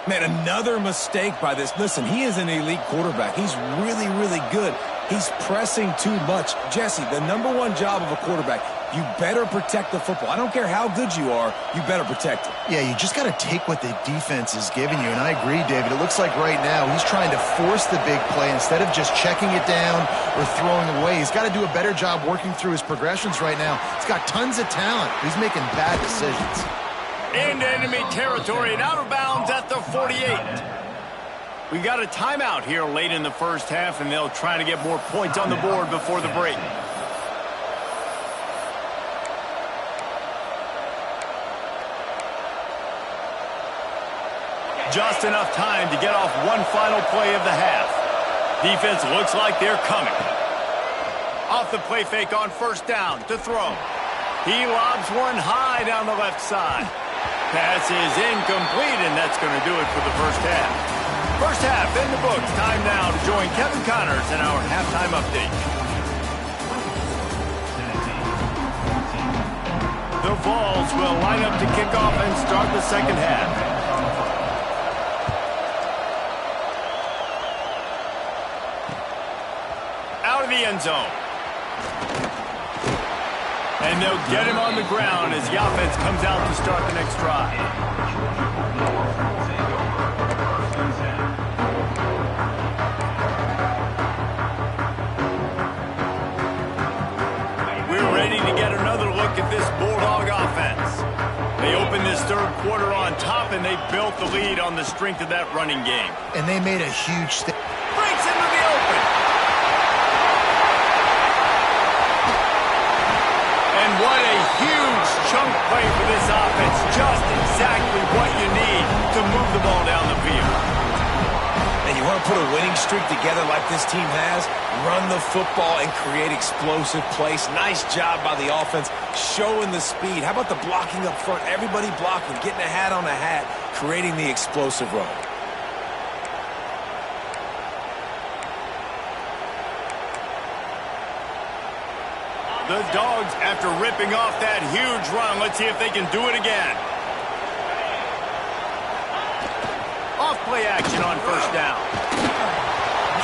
Man, another mistake by this. Listen, he is an elite quarterback. He's really, really good. He's pressing too much. Jesse, the #1 job of a quarterback, you better protect the football. I don't care how good you are, you better protect it. Yeah, you just got to take what the defense is giving you, and I agree, David. It looks like right now he's trying to force the big play instead of just checking it down or throwing away. He's got to do a better job working through his progressions right now. He's got tons of talent. He's making bad decisions. Into enemy territory and out of bounds at the 48. We got a timeout here late in the first half, and they'll try to get more points on the board before the break. Just enough time to get off one final play of the half. Defense looks like they're coming. Off the play fake on first down to throw. He lobs one high down the left side. Pass is incomplete, and that's going to do it for the first half. First half in the books. Time now to join Kevin Connors in our halftime update. The Vols will line up to kick off and start the second half. Out of the end zone. And they'll get him on the ground as the offense comes out to start the next drive. We're ready to get another look at this Bulldog offense. They open this this third quarter on top, and they built the lead on the strength of that running game. And they made a huge step. Breaks into the open. And what a huge chunk play for this offense. Just exactly what you need to move the ball down the field. And you want to put a winning streak together like this team has, run the football and create explosive plays. Nice job by the offense, showing the speed. How about the blocking up front? Everybody blocking, getting a hat on a hat, creating the explosive run. The Dogs, after ripping off that huge run, let's see if they can do it again. Off-play action on first down.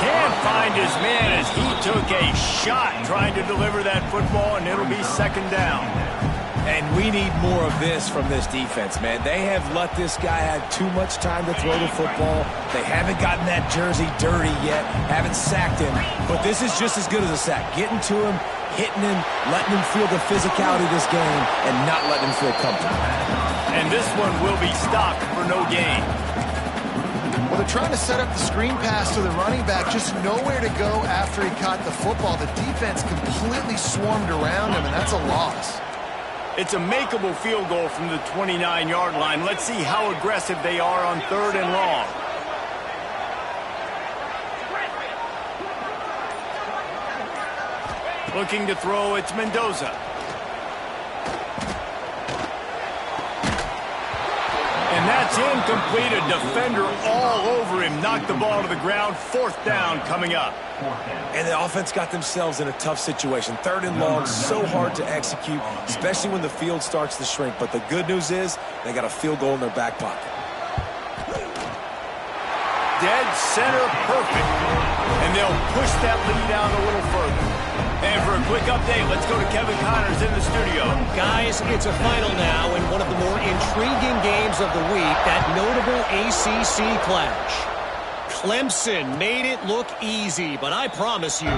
Can't find his man as he took a shot trying to deliver that football, and it'll be second down. And we need more of this from this defense, man. They have let this guy have too much time to throw the football. They haven't gotten that jersey dirty yet, haven't sacked him. But this is just as good as a sack. Getting to him, hitting him, letting him feel the physicality of this game, and not letting him feel comfortable. And this one will be stopped for no gain. Well, they're trying to set up the screen pass to the running back, just nowhere to go after he caught the football. The defense completely swarmed around him, and that's a loss. It's a makeable field goal from the 29-yard line. Let's see how aggressive they are on third and long. Looking to throw, it's Mendoza. And that's incomplete. A defender all over him. Knocked the ball to the ground. Fourth down coming up. And the offense got themselves in a tough situation. Third and long, so hard to execute, especially when the field starts to shrink. But the good news is they got a field goal in their back pocket. Dead center perfect. And they'll push that lead down a little further. And for a quick update, let's go to Kevin Connors in the studio. Guys, it's a final now in one of the more intriguing games of the week, that notable ACC clash. Clemson made it look easy, but I promise you,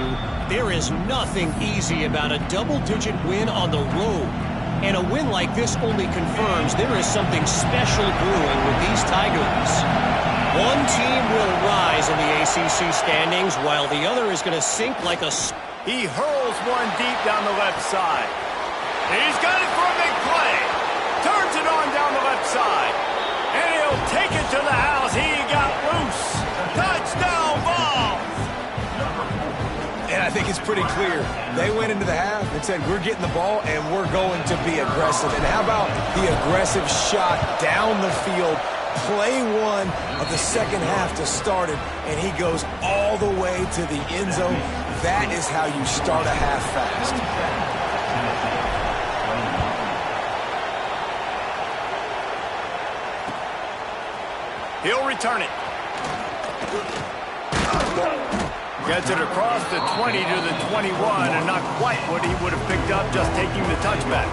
there is nothing easy about a double-digit win on the road. And a win like this only confirms there is something special brewing with these Tigers. One team will rise in the ACC standings, while the other is going to sink like a... He hurls one deep down the left side. He's got it for a big play. Turns it on down the left side. And he'll take it to the house. He got loose. Touchdown ball. And I think it's pretty clear. They went into the half and said, we're getting the ball and we're going to be aggressive. And how about the aggressive shot down the field? Play one of the second half to start it, and he goes all the way to the end zone. That is how you start a half fast. He'll return it. Gets it across the 20 to the 21, and not quite what he would have picked up just taking the touchback.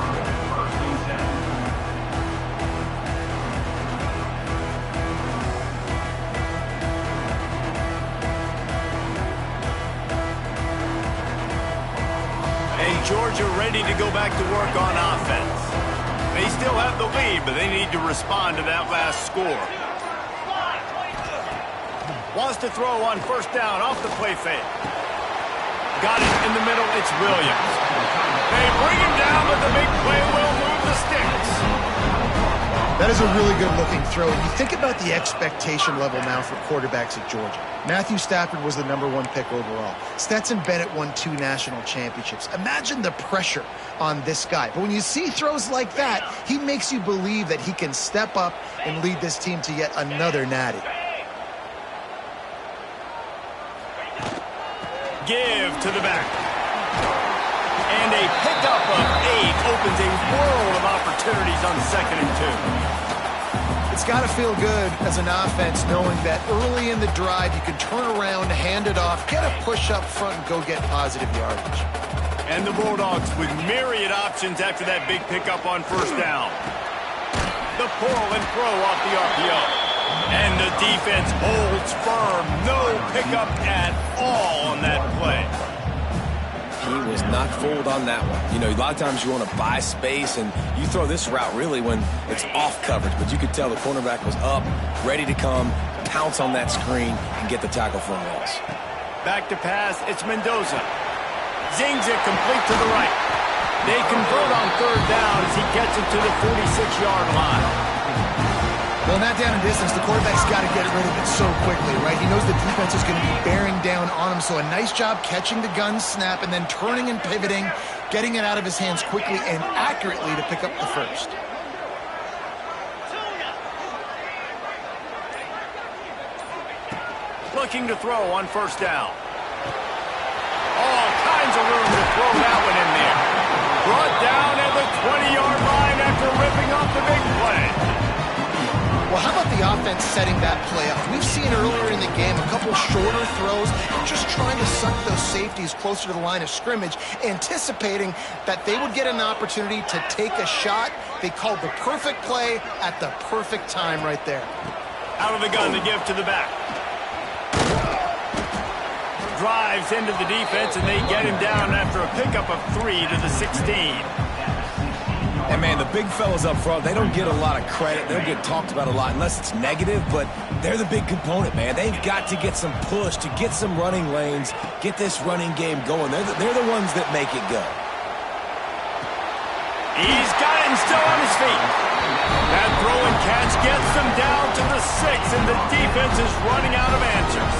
Georgia ready to go back to work on offense. They still have the lead, but they need to respond to that last score. Wants to throw on first down off the play fake. Got it in the middle. It's Williams. They bring him down, but the big play will move the sticks. That is a really good-looking throw. And you think about the expectation level now for quarterbacks at Georgia. Matthew Stafford was the #1 pick overall. Stetson Bennett won 2 national championships. Imagine the pressure on this guy. But when you see throws like that, he makes you believe that he can step up and lead this team to yet another natty. Give to the back. And a pickup of 8 opens a world of opportunities on 2nd and 2. It's got to feel good as an offense knowing that early in the drive you can turn around, hand it off, get a push up front, and go get positive yardage. And the Bulldogs with myriad options after that big pickup on first down. The pull and throw off the RPO. And the defense holds firm. No pickup at all on that play. He was not fooled on that one. You know, a lot of times you want to buy space, and you throw this route really when it's off coverage. But you could tell the cornerback was up, ready to come, pounce on that screen, and get the tackle for a loss. Back to pass, it's Mendoza. Zings it complete to the right. They convert on third down as he gets it to the 46-yard line. Well, in that down and distance, the quarterback's got to get rid of it so quickly, right? He knows the defense is going to be bearing down on him, so a nice job catching the gun snap and then turning and pivoting, getting it out of his hands quickly and accurately to pick up the first. Looking to throw on first down. All kinds of room to throw that one in there. Brought down at the 20-yard line after ripping off the big play. Well, how about the offense setting that play up? We've seen earlier in the game a couple shorter throws, just trying to suck those safeties closer to the line of scrimmage, anticipating that they would get an opportunity to take a shot. They called the perfect play at the perfect time right there. Out of the gun to give to the back. Drives into the defense, and they get him down after a pickup of 3 to the 16. And, man, the big fellas up front, they don't get a lot of credit. They don't get talked about a lot unless it's negative, but they're the big component, man. They've got to get some push, to get some running lanes, get this running game going. They're the ones that make it go. He's got it and still on his feet. That throw and catch gets them down to the 6, and the defense is running out of answers.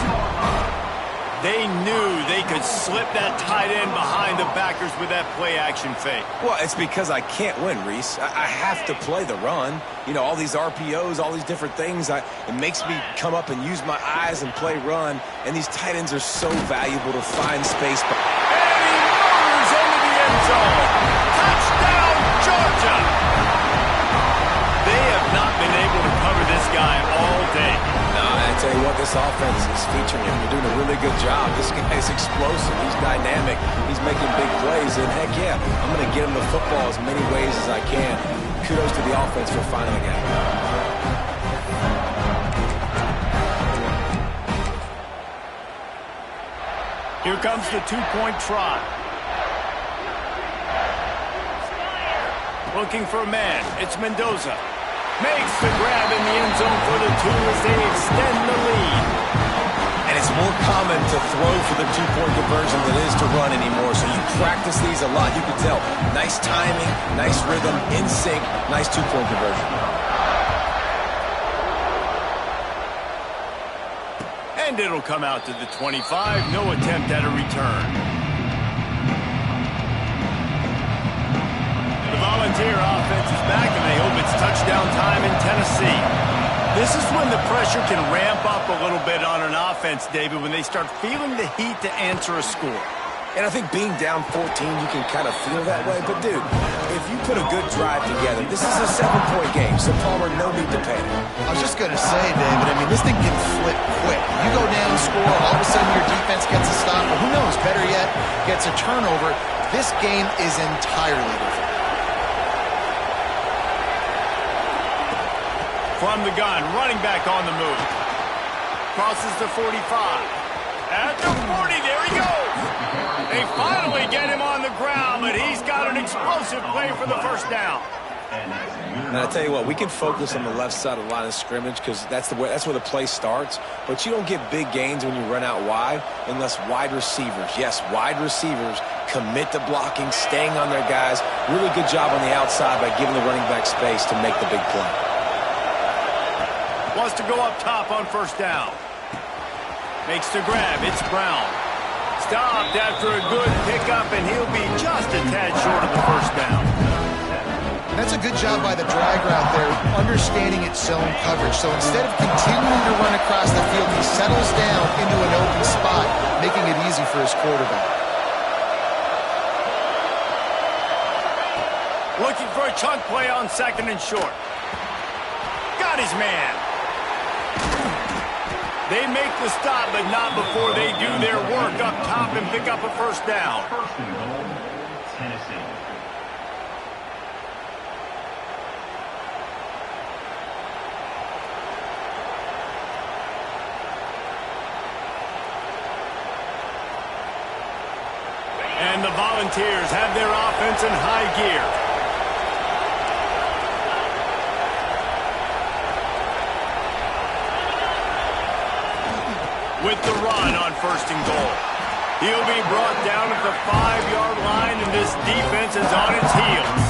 They knew they could slip that tight end behind the backers with that play-action fake. Well, it's because I can't win, Reese. I have to play the run. You know, all these RPOs, all these different things. It makes me come up and use my eyes and play run, and these tight ends are so valuable to find space. And he murders into the end zone. Touchdown, Georgia! They have not been able to cover this guy all day. No, I tell you what, this offense is featuring him. They're doing a really good job. This guy's explosive. He's dynamic. He's making big plays. And, heck, yeah, I'm going to get him the football as many ways as I can. Kudos to the offense for finding the guy. Here comes the two-point try. Looking for a man. It's Mendoza. Makes the grab in the end zone for the 2 as they extend the lead. And it's more common to throw for the two-point conversion than it is to run anymore. So you practice these a lot. You can tell. Nice timing, nice rhythm, in sync, nice two-point conversion. And it'll come out to the 25. No attempt at a return. The Volunteer offense is back, and they hope it's touchdown time in Tennessee. This is when the pressure can ramp up a little bit on an offense, David, when they start feeling the heat to answer a score. And I think being down 14, you can kind of feel that way. But, dude, if you put a good drive together, this is a 7-point game, so Palmer, no need to panic. I was just going to say, David, I mean, this thing can flip quick. You go down, score, all of a sudden your defense gets a stop, or who knows, better yet, gets a turnover. This game is entirely different. From the gun, running back on the move. Crosses the 45. At the 40, there he goes. They finally get him on the ground, but he's got an explosive play for the first down. And I tell you what, we can focus on the left side of the line of scrimmage because that's where the play starts. But you don't get big gains when you run out wide unless wide receivers, yes, wide receivers, commit to blocking, staying on their guys. Really good job on the outside by giving the running back space to make the big play. Wants to go up top on first down. Makes the grab. It's Brown. Stopped after a good pickup, and he'll be just a tad short of the first down. That's a good job by the drag route there, understanding its zone coverage. So instead of continuing to run across the field, he settles down into an open spot, making it easy for his quarterback. Looking for a chunk play on second and short. Got his man. They make the stop, but not before they do their work up top and pick up a first down. First and goal, Tennessee. And the Volunteers have their offense in high gear. With the run on 1st and goal. He'll be brought down at the 5-yard line, and this defense is on its heels.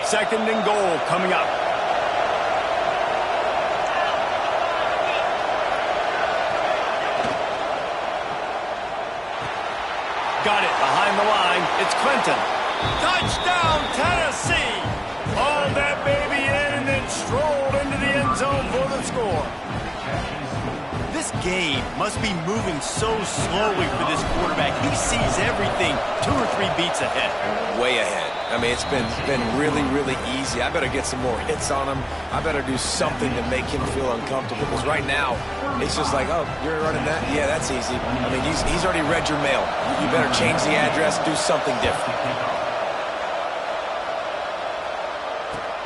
Second and goal coming up. Got it behind the line. It's Clinton. Touchdown, Tennessee! Hauled that baby in and then strolled into the end zone for the score. This game must be moving so slowly for this quarterback. He sees everything 2 or 3 beats ahead. Way ahead. I mean, it's been really, really easy. I better get some more hits on him. I better do something to make him feel uncomfortable. Because right now, it's just like, oh, you're running that? Yeah, that's easy. I mean, he's already read your mail. You better change the address, do something different.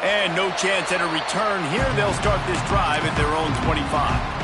And no chance at a return here. They'll start this drive at their own 25.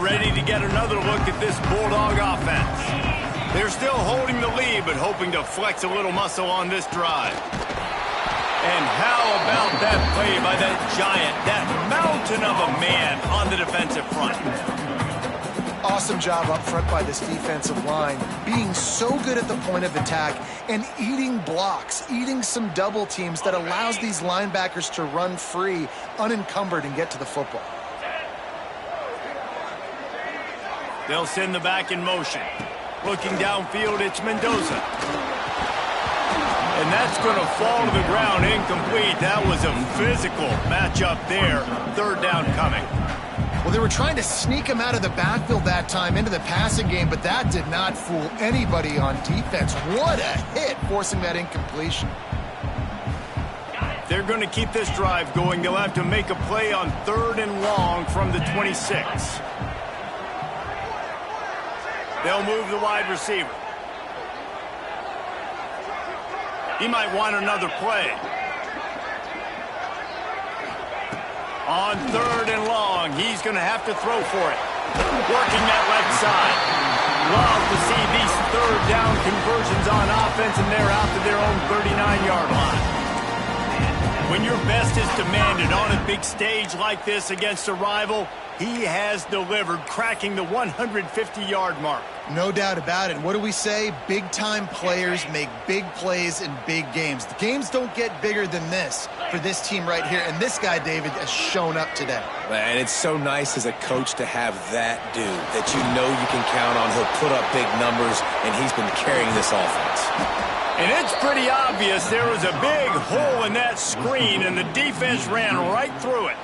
Ready to get another look at this Bulldog offense. They're still holding the lead, but hoping to flex a little muscle on this drive. And how about that play by that giant, that mountain of a man on the defensive front? Awesome job up front by this defensive line, being so good at the point of attack and eating blocks, eating some double teams that allows these linebackers to run free, unencumbered, and get to the football. They'll send the back in motion. Looking downfield, it's Mendoza. And that's going to fall to the ground incomplete. That was a physical matchup there. 3rd down coming. Well, they were trying to sneak him out of the backfield that time into the passing game, but that did not fool anybody on defense. What a hit, forcing that incompletion. They're going to keep this drive going. They'll have to make a play on 3rd and long from the 26. They'll move the wide receiver. He might want another play. On 3rd and long, he's going to have to throw for it. Working that left side. Love to see these 3rd down conversions on offense, and they're out to their own 39-yard line. When your best is demanded on a big stage like this against a rival, he has delivered, cracking the 150-yard mark. No doubt about it. What do we say? Big-time players make big plays in big games. The games don't get bigger than this for this team right here, and this guy, David, has shown up today. And it's so nice as a coach to have that dude that you know you can count on. He'll put up big numbers, and he's been carrying this offense. And it's pretty obvious there was a big hole in that screen, and the defense ran right through it.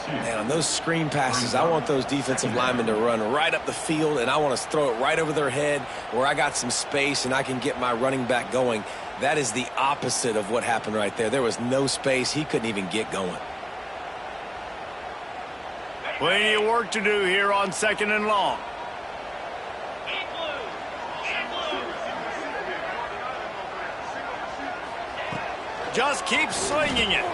Man, on those screen passes, I want those defensive linemen to run right up the field, and I want to throw it right over their head where I got some space and I can get my running back going. That is the opposite of what happened right there. There was no space. He couldn't even get going. Plenty of work to do here on 2nd and long. Just keeps slinging it.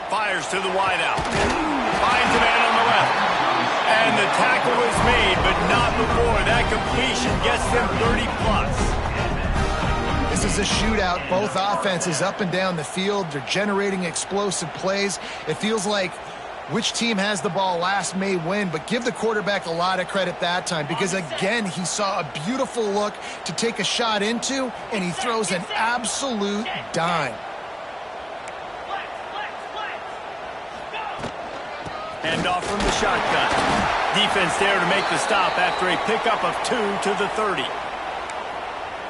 Fires to the wideout. Finds a man on the left. And the tackle is made, but not before. That completion gets them 30+. This is a shootout. Both offenses up and down the field. They're generating explosive plays. It feels like which team has the ball last may win, but give the quarterback a lot of credit that time because, again, he saw a beautiful look to take a shot into, and he throws an absolute dime. Hand off from the shotgun. Defense there to make the stop after a pickup of 2 to the 30.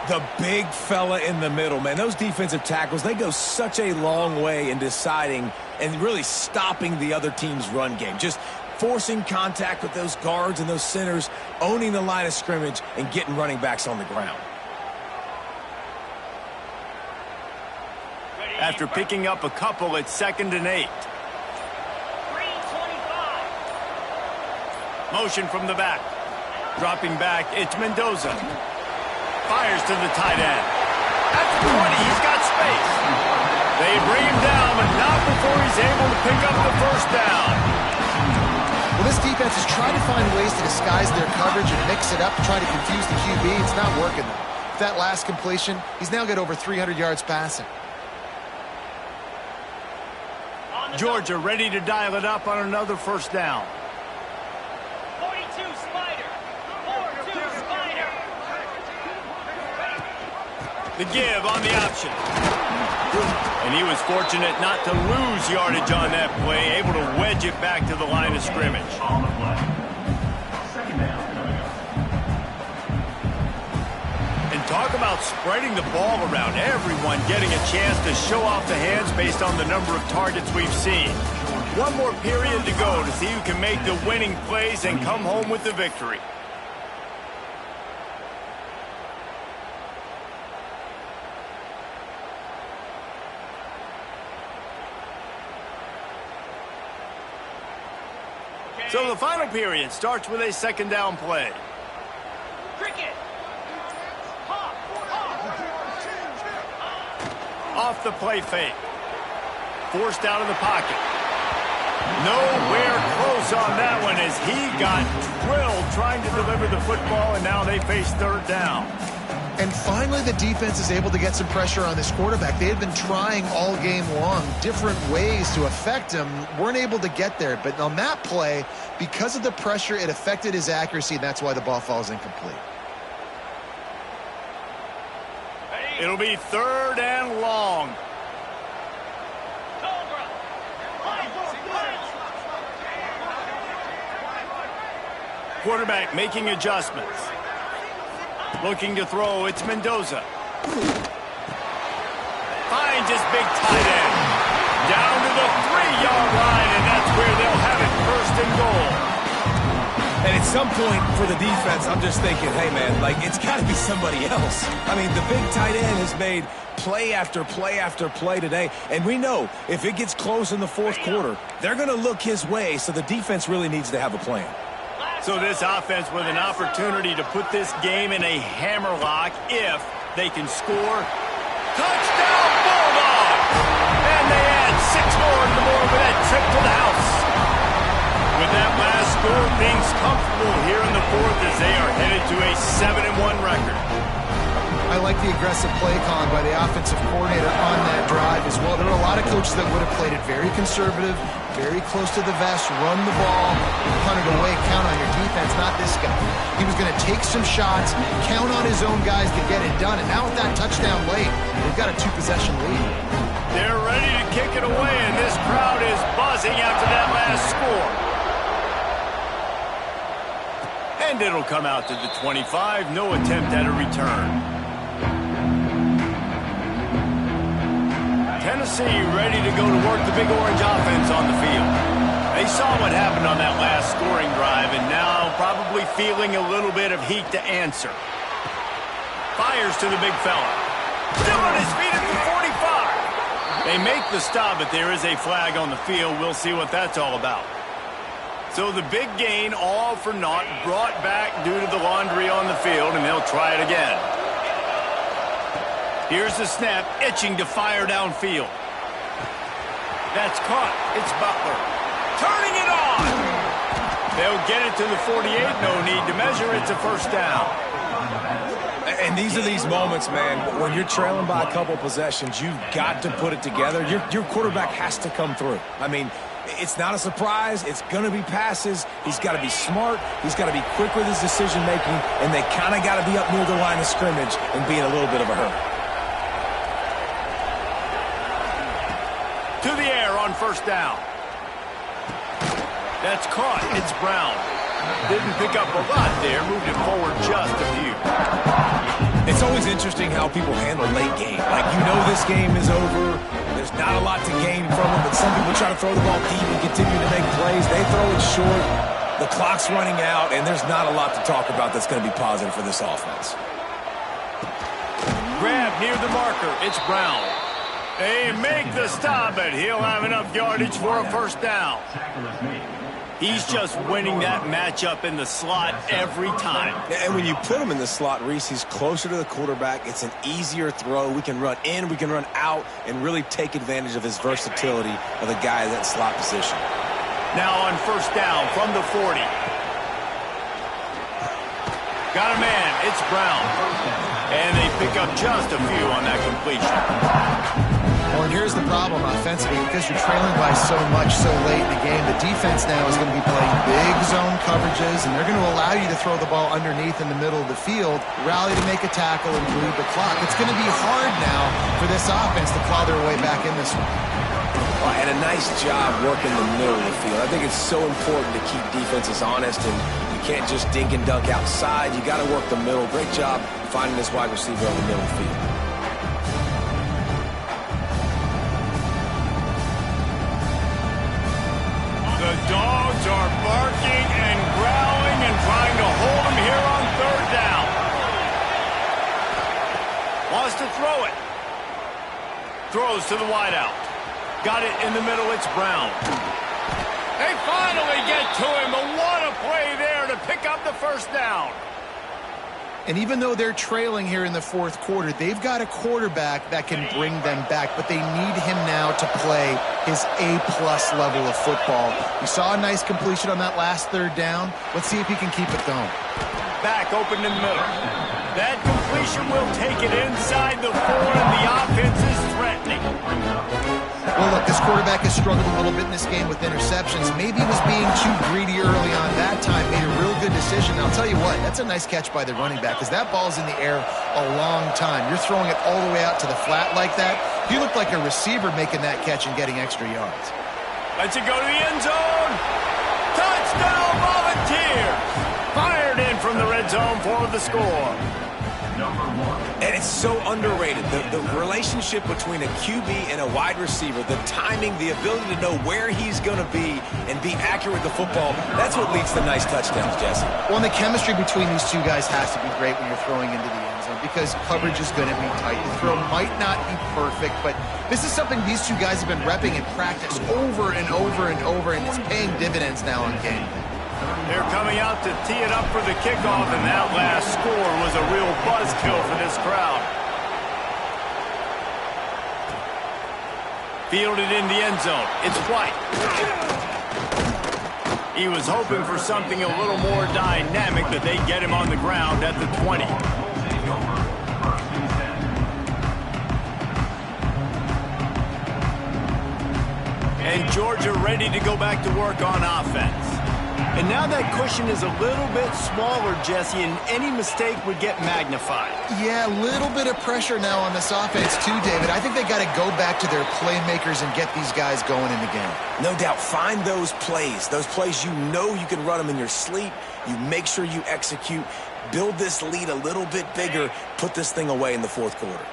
The big fella in the middle, man. Those defensive tackles, they go such a long way in deciding and really stopping the other team's run game. Just forcing contact with those guards and those centers, owning the line of scrimmage, and getting running backs on the ground. After picking up a couple at 2nd and 8. 325. Motion from the back. Dropping back, it's Mendoza. Fires to the tight end. At the 20, he's got space. They bring him down, but not before he's able to pick up the first down. Well, this defense is trying to find ways to disguise their coverage and mix it up to try to confuse the QB. It's not working, though. With that last completion, he's now got over 300 yards passing. Georgia ready to dial it up on another first down. 42 Spider. 4-2 Spider. The give on the option. And he was fortunate not to lose yardage on that play, able to wedge it back to the line of scrimmage. On the play. Second down coming up. And talk about spreading the ball around. Everyone getting a chance to show off the hands based on the number of targets we've seen. One more period to go to see who can make the winning plays and come home with the victory. So the final period starts with a second down play. Cricket. Hawk. Off the play fake. Forced out of the pocket. Nowhere close on that one as he got drilled trying to deliver the football, and now they face third down. And finally, the defense is able to get some pressure on this quarterback. They had been trying all game long different ways to affect him. Weren't able to get there. But on that play, because of the pressure, it affected his accuracy, and that's why the ball falls incomplete. It'll be third and long. Cobra. Quarterback making adjustments. Looking to throw, it's Mendoza. Finds his big tight end. Down to the 3-yard line, and that's where they'll have it, first and goal. And at some point for the defense, I'm just thinking, hey, man, like, it's got to be somebody else. I mean, the big tight end has made play after play after play today. And we know if it gets close in the fourth quarter, they're going to look his way, so the defense really needs to have a plan. So this offense with an opportunity to put this game in a hammerlock if they can score. Touchdown, Bulldogs! And they add 6 more to the board with that trip to the house. With that last score, things comfortable here in the fourth as they are headed to a 7-1 record. I like the aggressive play calling by the offensive coordinator on that drive as well. There are a lot of coaches that would have played it very conservative, very close to the vest, run the ball, punt it away, count on your defense. Not this guy. He was going to take some shots, count on his own guys to get it done. And now with that touchdown late, they've got a 2-possession lead. They're ready to kick it away, and this crowd is buzzing after that last score. And it'll come out to the 25. No attempt at a return. Tennessee ready to go to work the big orange offense on the field. They saw what happened on that last scoring drive and now probably feeling a little bit of heat to answer. Fires to the big fella. Still on his feet at the 45. They make the stop, but there is a flag on the field. We'll see what that's all about. So the big gain, all for naught, brought back due to the laundry on the field, and they'll try it again. Here's the snap, itching to fire downfield. That's caught. It's Butler. Turning it on. They'll get it to the 48. No need to measure. It's a first down. And these are these moments, man, when you're trailing by a couple possessions, you've got to put it together. Your quarterback has to come through. I mean, it's not a surprise. It's going to be passes. He's got to be smart. He's got to be quick with his decision-making, and they kind of got to be up near the line of scrimmage and be in a little bit of a hurry. To the air on first down. That's caught. It's Brown. Didn't pick up a lot there. Moved it forward just a few. It's always interesting how people handle late game. Like, you know this game is over. There's not a lot to gain from it, but some people try to throw the ball deep and continue to make plays. They throw it short. The clock's running out, and there's not a lot to talk about that's going to be positive for this offense. Grab near the marker. It's Brown. They make the stop, but he'll have enough yardage for a first down. Tackle is made. He's just winning that matchup in the slot every time. And when you put him in the slot, Reese, he's closer to the quarterback. It's an easier throw. We can run in, we can run out, and really take advantage of his versatility of the guy in that slot position. Now on first down from the 40. Got a man, it's Brown. And they pick up just a few on that completion. Well, and here's the problem offensively. Because you're trailing by so much so late in the game, the defense now is going to be playing big zone coverages, and they're going to allow you to throw the ball underneath in the middle of the field, rally to make a tackle, and bleed the clock. It's going to be hard now for this offense to claw their way back in this one. And a nice job working the middle of the field. I think it's so important to keep defenses honest, and you can't just dink and dunk outside. You got to work the middle. Great job finding this wide receiver on the middle of the field. The dogs are barking and growling and trying to hold him here on third down. Wants to throw it. Throws to the wideout. Got it in the middle, it's Brown. They finally get to him, but what a play there to pick up the first down. And even though they're trailing here in the fourth quarter, they've got a quarterback that can bring them back, but they need him now to play his A-plus level of football. We saw a nice completion on that last third down. Let's see if he can keep it going. Back open in the middle. That completion will take it inside the 4, and the offense is threatening. Well, look, this quarterback has struggled a little bit in this game with interceptions. Maybe he was being too greedy early on that time, made a real good decision. I'll tell you what, that's a nice catch by the running back, because that ball's in the air a long time. You're throwing it all the way out to the flat like that. He looked like a receiver making that catch and getting extra yards. Lets it go to the end zone. Touchdown, Volunteers. Fired in from the red zone for the score. Number 1. And it's so underrated. The relationship between a QB and a wide receiver, the timing, the ability to know where he's going to be and be accurate with the football, that's what leads to nice touchdowns, Jesse. Well, and the chemistry between these two guys has to be great when you're throwing into the end zone, because coverage is going to be tight. The throw might not be perfect, but this is something these two guys have been repping in practice over and over and over, and it's paying dividends now on game day. They're coming out to tee it up for the kickoff, and that last score was a real buzzkill for this crowd. Fielded in the end zone. It's White. He was hoping for something a little more dynamic, but they get him on the ground at the 20. And Georgia ready to go back to work on offense. And now that cushion is a little bit smaller, Jesse, and any mistake would get magnified. Yeah, a little bit of pressure now on this offense too, David. I think they got to go back to their playmakers and get these guys going in the game. No doubt. Find those plays you know you can run them in your sleep. You make sure you execute. Build this lead a little bit bigger. Put this thing away in the fourth quarter.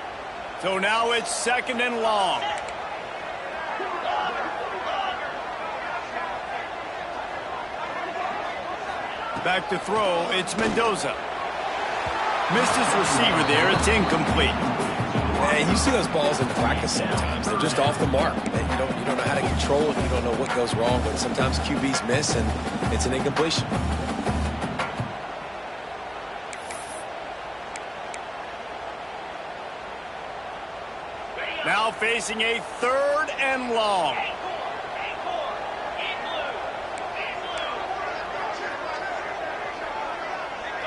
So now it's second and long. Back to throw, it's Mendoza. Missed his receiver there, it's incomplete. And you see those balls in practice sometimes. They're just off the mark. You don't know how to control it. You don't know what goes wrong, but sometimes QBs miss, and it's an incompletion. Now facing a third and long.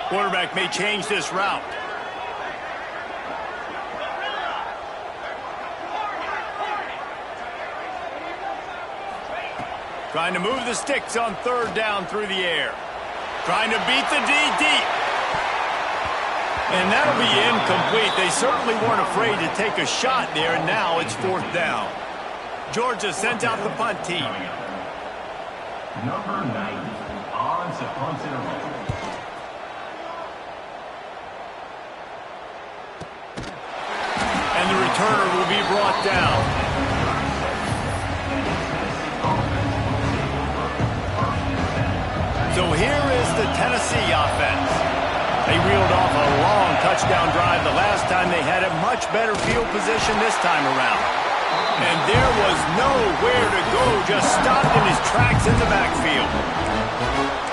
Quarterback may change this route. Trying to move the sticks on third down through the air. Trying to beat the D deep. And that'll be incomplete. They certainly weren't afraid to take a shot there, and now it's fourth down. Georgia sends out the punt team. Number 90 on to punt interval. And the returner will be brought down. So here is the Tennessee offense. They reeled off a long touchdown drive the last time they had a much better field position this time around. And there was nowhere to go, just stopped in his tracks in the backfield.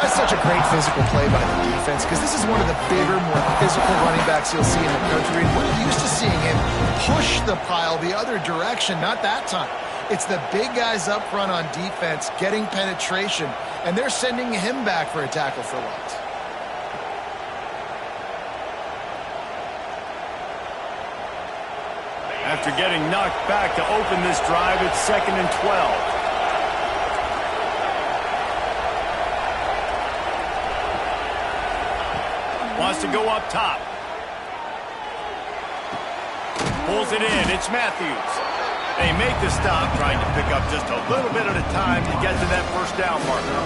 That's such a great physical play by the defense because this is one of the bigger, more physical running backs you'll see in the country. And we're used to seeing him push the pile the other direction, not that time. It's the big guys up front on defense getting penetration, and they're sending him back for a tackle for loss. After getting knocked back to open this drive, it's 2nd and 12. Wants to go up top. Pulls it in. It's Matthews. They make the stop, trying to pick up just a little bit at a time to get to that first down marker.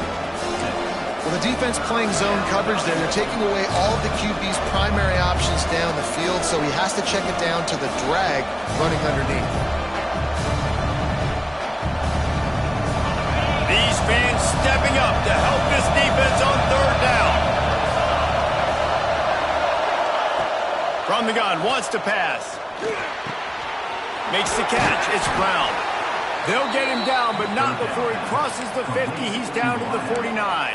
Well, the defense playing zone coverage there. They're taking away all of the QB's primary options down the field, so he has to check it down to the drag running underneath. These fans stepping up to help this defense on 3rd down. From the gun, wants to pass. Makes the catch. It's Brown. They'll get him down, but not before he crosses the 50. He's down to the 49.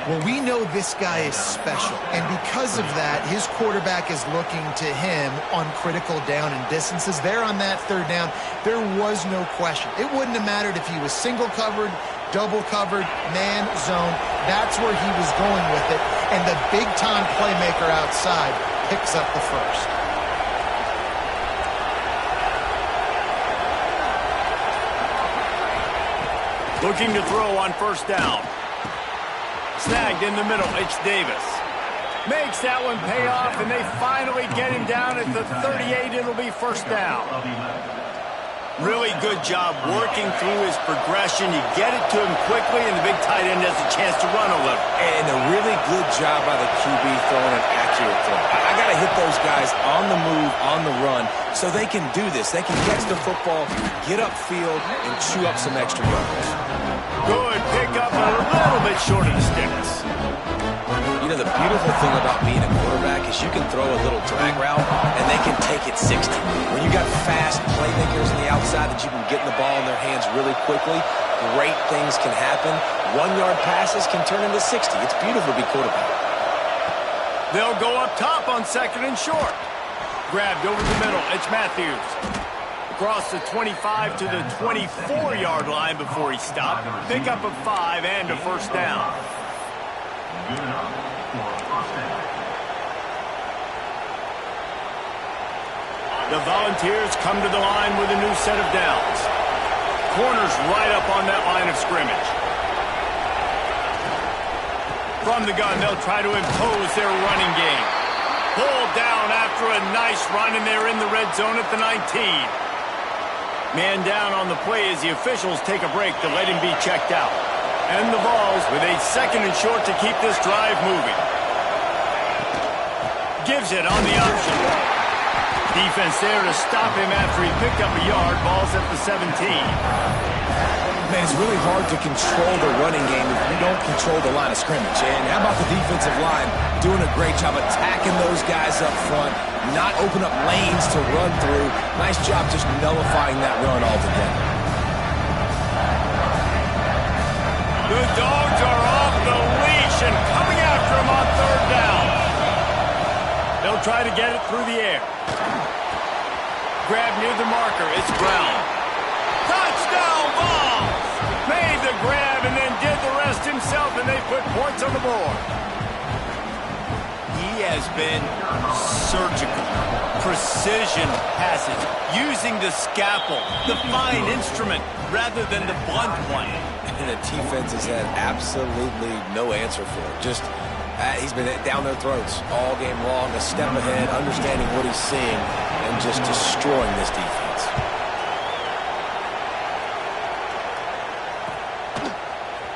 Well, we know this guy is special, and because of that, his quarterback is looking to him on critical down and distances. There on that 3rd down, there was no question. It wouldn't have mattered if he was single covered, double covered, man, zone. That's where he was going with it, and the big-time playmaker outside picks up the first. Looking to throw on 1st down. Snagged in the middle, it's Davis. Makes that one pay off, and they finally get him down at the 38. It'll be 1st down. Really good job working through his progression. You get it to him quickly, and the big tight end has a chance to run a little. And a really good job by the QB throwing an accurate throw. I got to hit those guys on the move, on the run, so they can do this. They can catch the football, get upfield, and chew up some extra yards. Good pickup, a little bit short of the sticks. You know, the beautiful thing about being a quarterback is you can throw a little drag route, and they can take it 60. When you got fast playmakers on the outside that you can get the ball in their hands really quickly, great things can happen. 1-yard passes can turn into 60. It's beautiful to be quarterback. They'll go up top on 2nd and short. Grabbed over the middle. It's Matthews. Across the 25 to the 24-yard line before he stopped. Pick up a 5 and a 1st down. Good enough for a 1st down. The Volunteers come to the line with a new set of downs. Corners right up on that line of scrimmage. From the gun, they'll try to impose their running game. Pulled down after a nice run, and they're in the red zone at the 19. Man down on the play as the officials take a break to let him be checked out. And the Vols with a 2nd and short to keep this drive moving. Gives it on the option. Defense there to stop him after he picked up a yard. Ball's at the 17. Man, it's really hard to control the running game if you don't control the line of scrimmage. And how about the defensive line doing a great job attacking those guys up front, not open up lanes to run through. Nice job just nullifying that run altogether. The Dogs are off the leash and coming after him on 3rd down. They'll try to get it through the air. Grab near the marker. It's Brown. Touchdown, Vols! Made the grab and then did the rest himself, and they put points on the board. He has been surgical. Precision passes, using the scalpel, the fine instrument, rather than the blunt one. And the defense has had absolutely no answer for it. Just, he's been down their throats all game long, a step ahead, understanding what he's seeing, and just destroying this defense.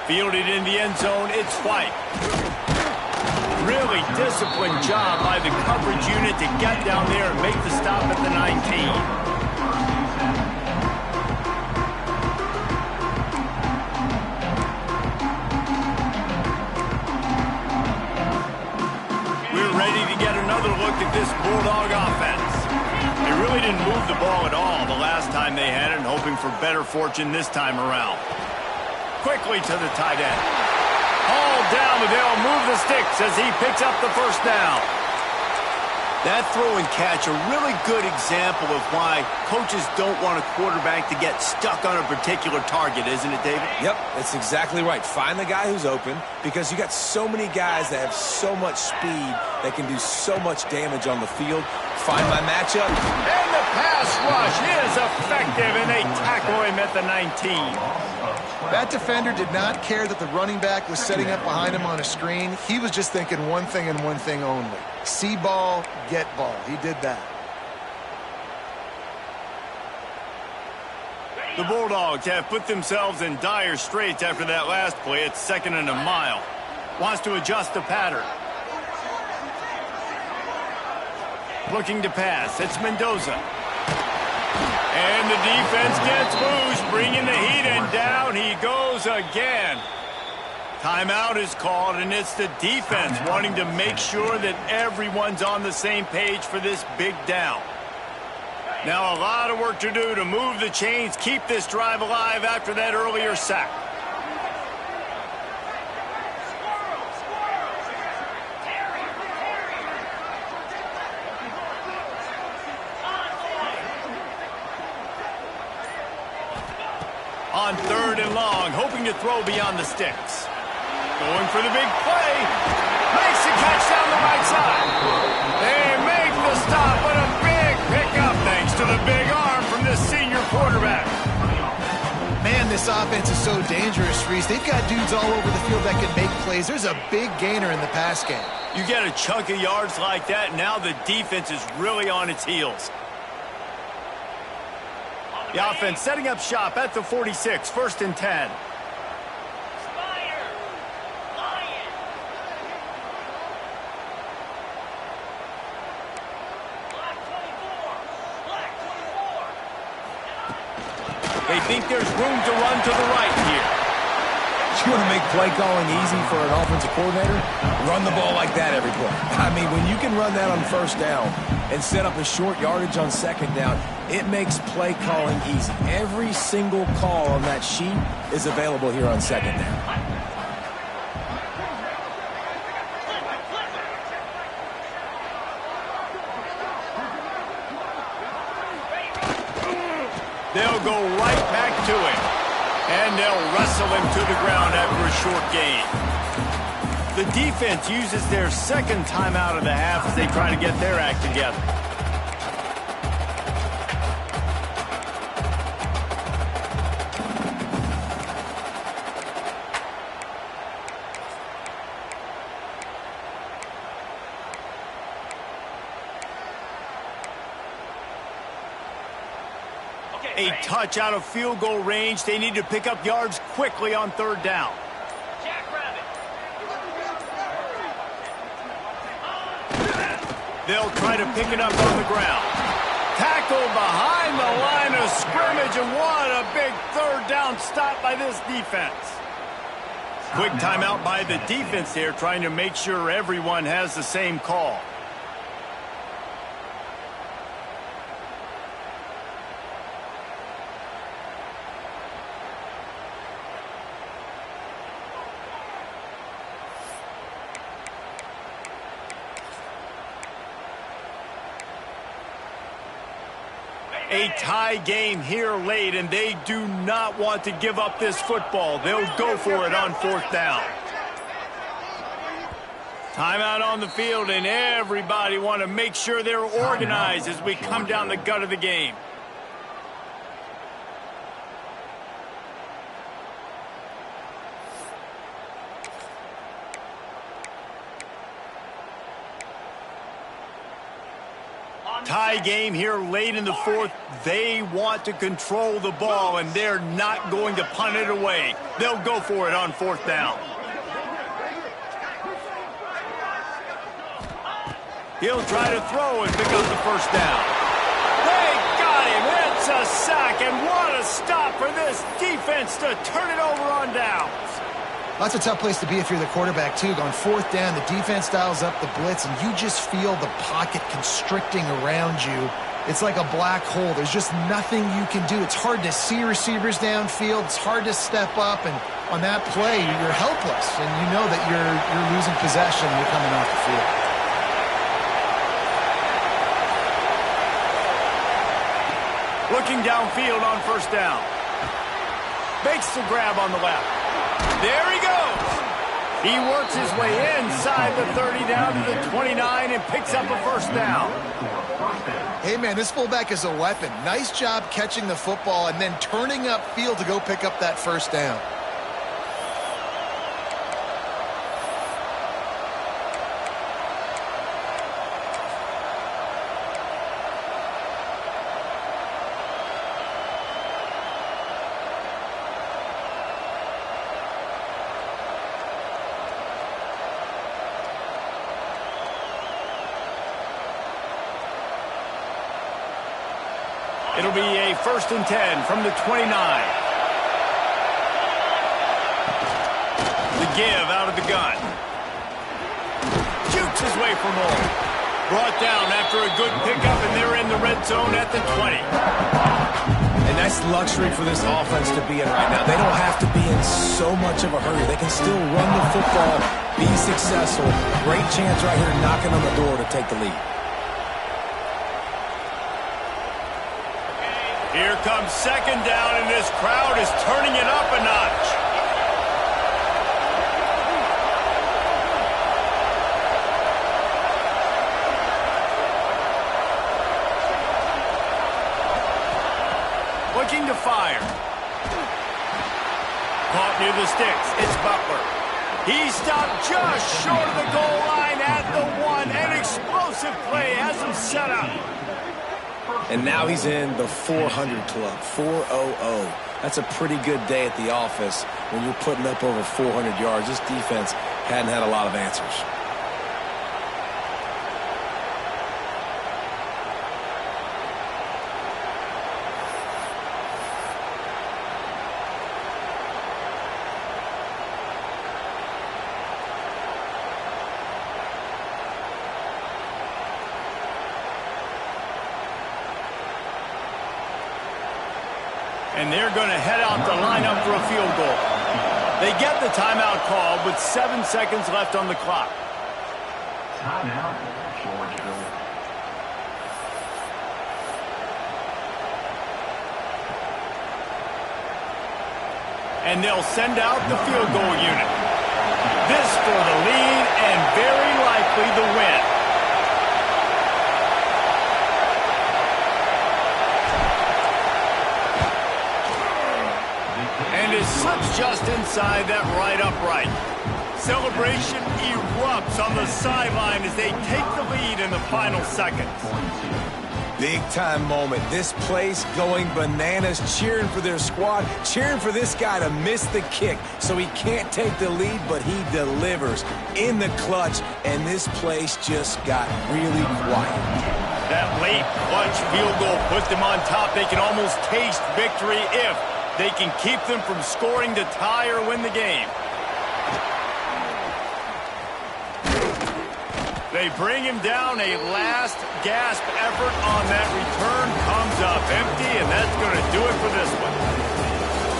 Fielded in the end zone, it's White. Really disciplined job by the coverage unit to get down there and make the stop at the 19. We're ready to get another look at this Bulldog offense. They really didn't move the ball at all the last time they had it, and hoping for better fortune this time around. Quickly to the tight end. Hauled down, but they'll move the sticks as he picks up the first down. That throw and catch, a really good example of why coaches don't want a quarterback to get stuck on a particular target, isn't it, David? Yep, that's exactly right. Find the guy who's open, because you got so many guys that have so much speed that can do so much damage on the field. Find my matchup. And the pass rush is effective, and they tackle him at the 19. That defender did not care that the running back was setting up behind him on a screen. He was just thinking one thing and one thing only. See ball, get ball. He did that. The Bulldogs have put themselves in dire straits after that last play. It's 2nd and a mile. Wants to adjust the pattern. Looking to pass. It's Mendoza. And the defense gets loose, bringing the heat, and down he goes again. Timeout is called, and it's the defense wanting to make sure that everyone's on the same page for this big down. Now a lot of work to do to move the chains, keep this drive alive after that earlier sack. On 3rd and long, hoping to throw beyond the sticks. Going for the big play. Makes the catch down the right side. They make the stop, but a big pickup thanks to the big arm from this senior quarterback. Man, this offense is so dangerous, Reese. They've got dudes all over the field that can make plays. There's a big gainer in the pass game. You get a chunk of yards like that, now the defense is really on its heels. The offense setting up shop at the 46, 1st and 10. Spider. Lion. Black 24. Black 24. They think there's room to run to the right here. You want to make play calling easy for an offensive coordinator? Run the ball like that every play. I mean, when you can run that on 1st down and set up a short yardage on 2nd down, it makes play calling easy. Every single call on that sheet is available here on 2nd down. They'll go right back to him. And they'll wrestle him to the ground after a short gain. The defense uses their 2nd timeout of the half as they try to get their act together. A touch out of field goal range. They need to pick up yards quickly on 3rd down. Jackrabbit. They'll try to pick it up on the ground. Tackled behind the line of scrimmage, and what a big 3rd down stop by this defense. Quick timeout by the defense here, trying to make sure everyone has the same call. A tie game here late, and they do not want to give up this football. They'll go for it on 4th down. Timeout on the field, and everybody want to make sure they're organized as we come down the gut of the game. Tie game here late in the 4th. They want to control the ball, and they're not going to punt it away. They'll go for it on 4th down. He'll try to throw and pick up the 1st down. They got him. It's a sack, and what a stop for this defense to turn it over on downs. That's a tough place to be if you're the quarterback, too. Going 4th down, the defense dials up the blitz, and you just feel the pocket constricting around you. it's like a black hole. There's just nothing you can do. It's hard to see receivers downfield. It's hard to step up, and on that play, you're helpless, and you know that you're losing possession when you're coming off the field. Looking downfield on first down. Makes the grab on the left. There he goes. He works his way inside the 30 down to the 29 and picks up a first down. Hey, man, this fullback is a weapon. Nice job catching the football and then turning upfield to go pick up that first down. It'll be a 1st and 10 from the 29. The give out of the gun. Shoots his way for more. Brought down after a good pickup, and they're in the red zone at the 20. And that's luxury for this offense to be in right now. They don't have to be in so much of a hurry. They can still run the football, be successful. Great chance right here knocking on the door to take the lead. Here comes 2nd down, and this crowd is turning it up a notch. Looking to fire. Caught near the sticks. It's Butler. He stopped just short of the goal line at the 1. An explosive play has him set up. And now he's in the 400 club, 400. That's a pretty good day at the office when you're putting up over 400 yards. This defense hadn't had a lot of answers. And they're going to head out the lineup for a field goal. They get the timeout call with 7 seconds left on the clock. Timeout, Georgeville. And they'll send out the field goal unit. This for the lead and very likely the win. And it slips just inside that right upright. Celebration erupts on the sideline as they take the lead in the final seconds. Big time moment. This place going bananas, cheering for their squad, cheering for this guy to miss the kick so he can't take the lead, but he delivers in the clutch, and this place just got really quiet. That late clutch field goal puts them on top. They can almost taste victory if they can keep them from scoring to tie or win the game. They bring him down. A last gasp effort on that return comes up empty, and that's going to do it for this one.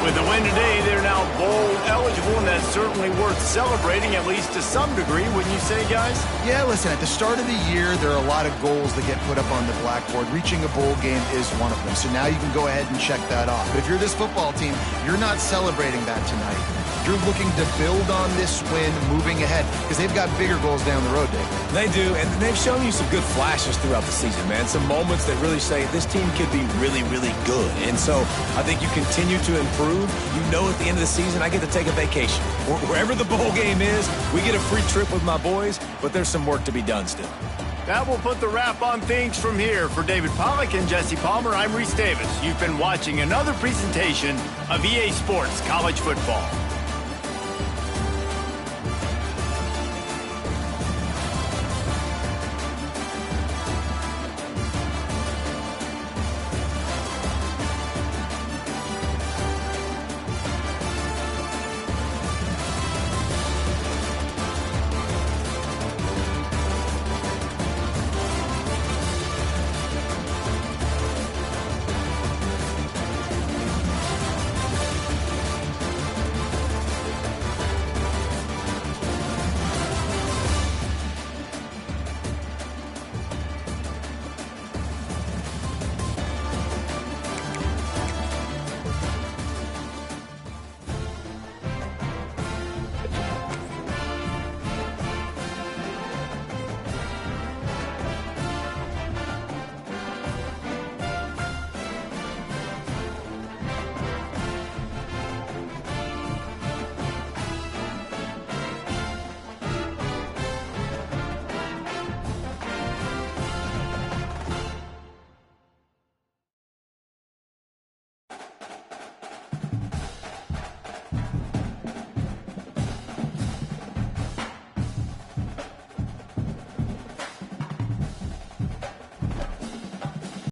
With the win today, they're now bowl eligible, and that's certainly worth celebrating, at least to some degree, wouldn't you say, guys? Yeah, listen, at the start of the year, there are a lot of goals that get put up on the blackboard. Reaching a bowl game is one of them. So now you can go ahead and check that off. But if you're this football team, you're not celebrating that tonight. You're looking to build on this win moving ahead because they've got bigger goals down the road, Dave. They do, and they've shown you some good flashes throughout the season, man. Some moments that really say this team could be really, really good. And so I think you continue to improve. You know at the end of the season, I get to take a vacation. Wherever the bowl game is, we get a free trip with my boys, but there's some work to be done still. That will put the wrap on things from here. For David Pollack and Jesse Palmer, I'm Reese Davis. You've been watching another presentation of EA Sports College Football.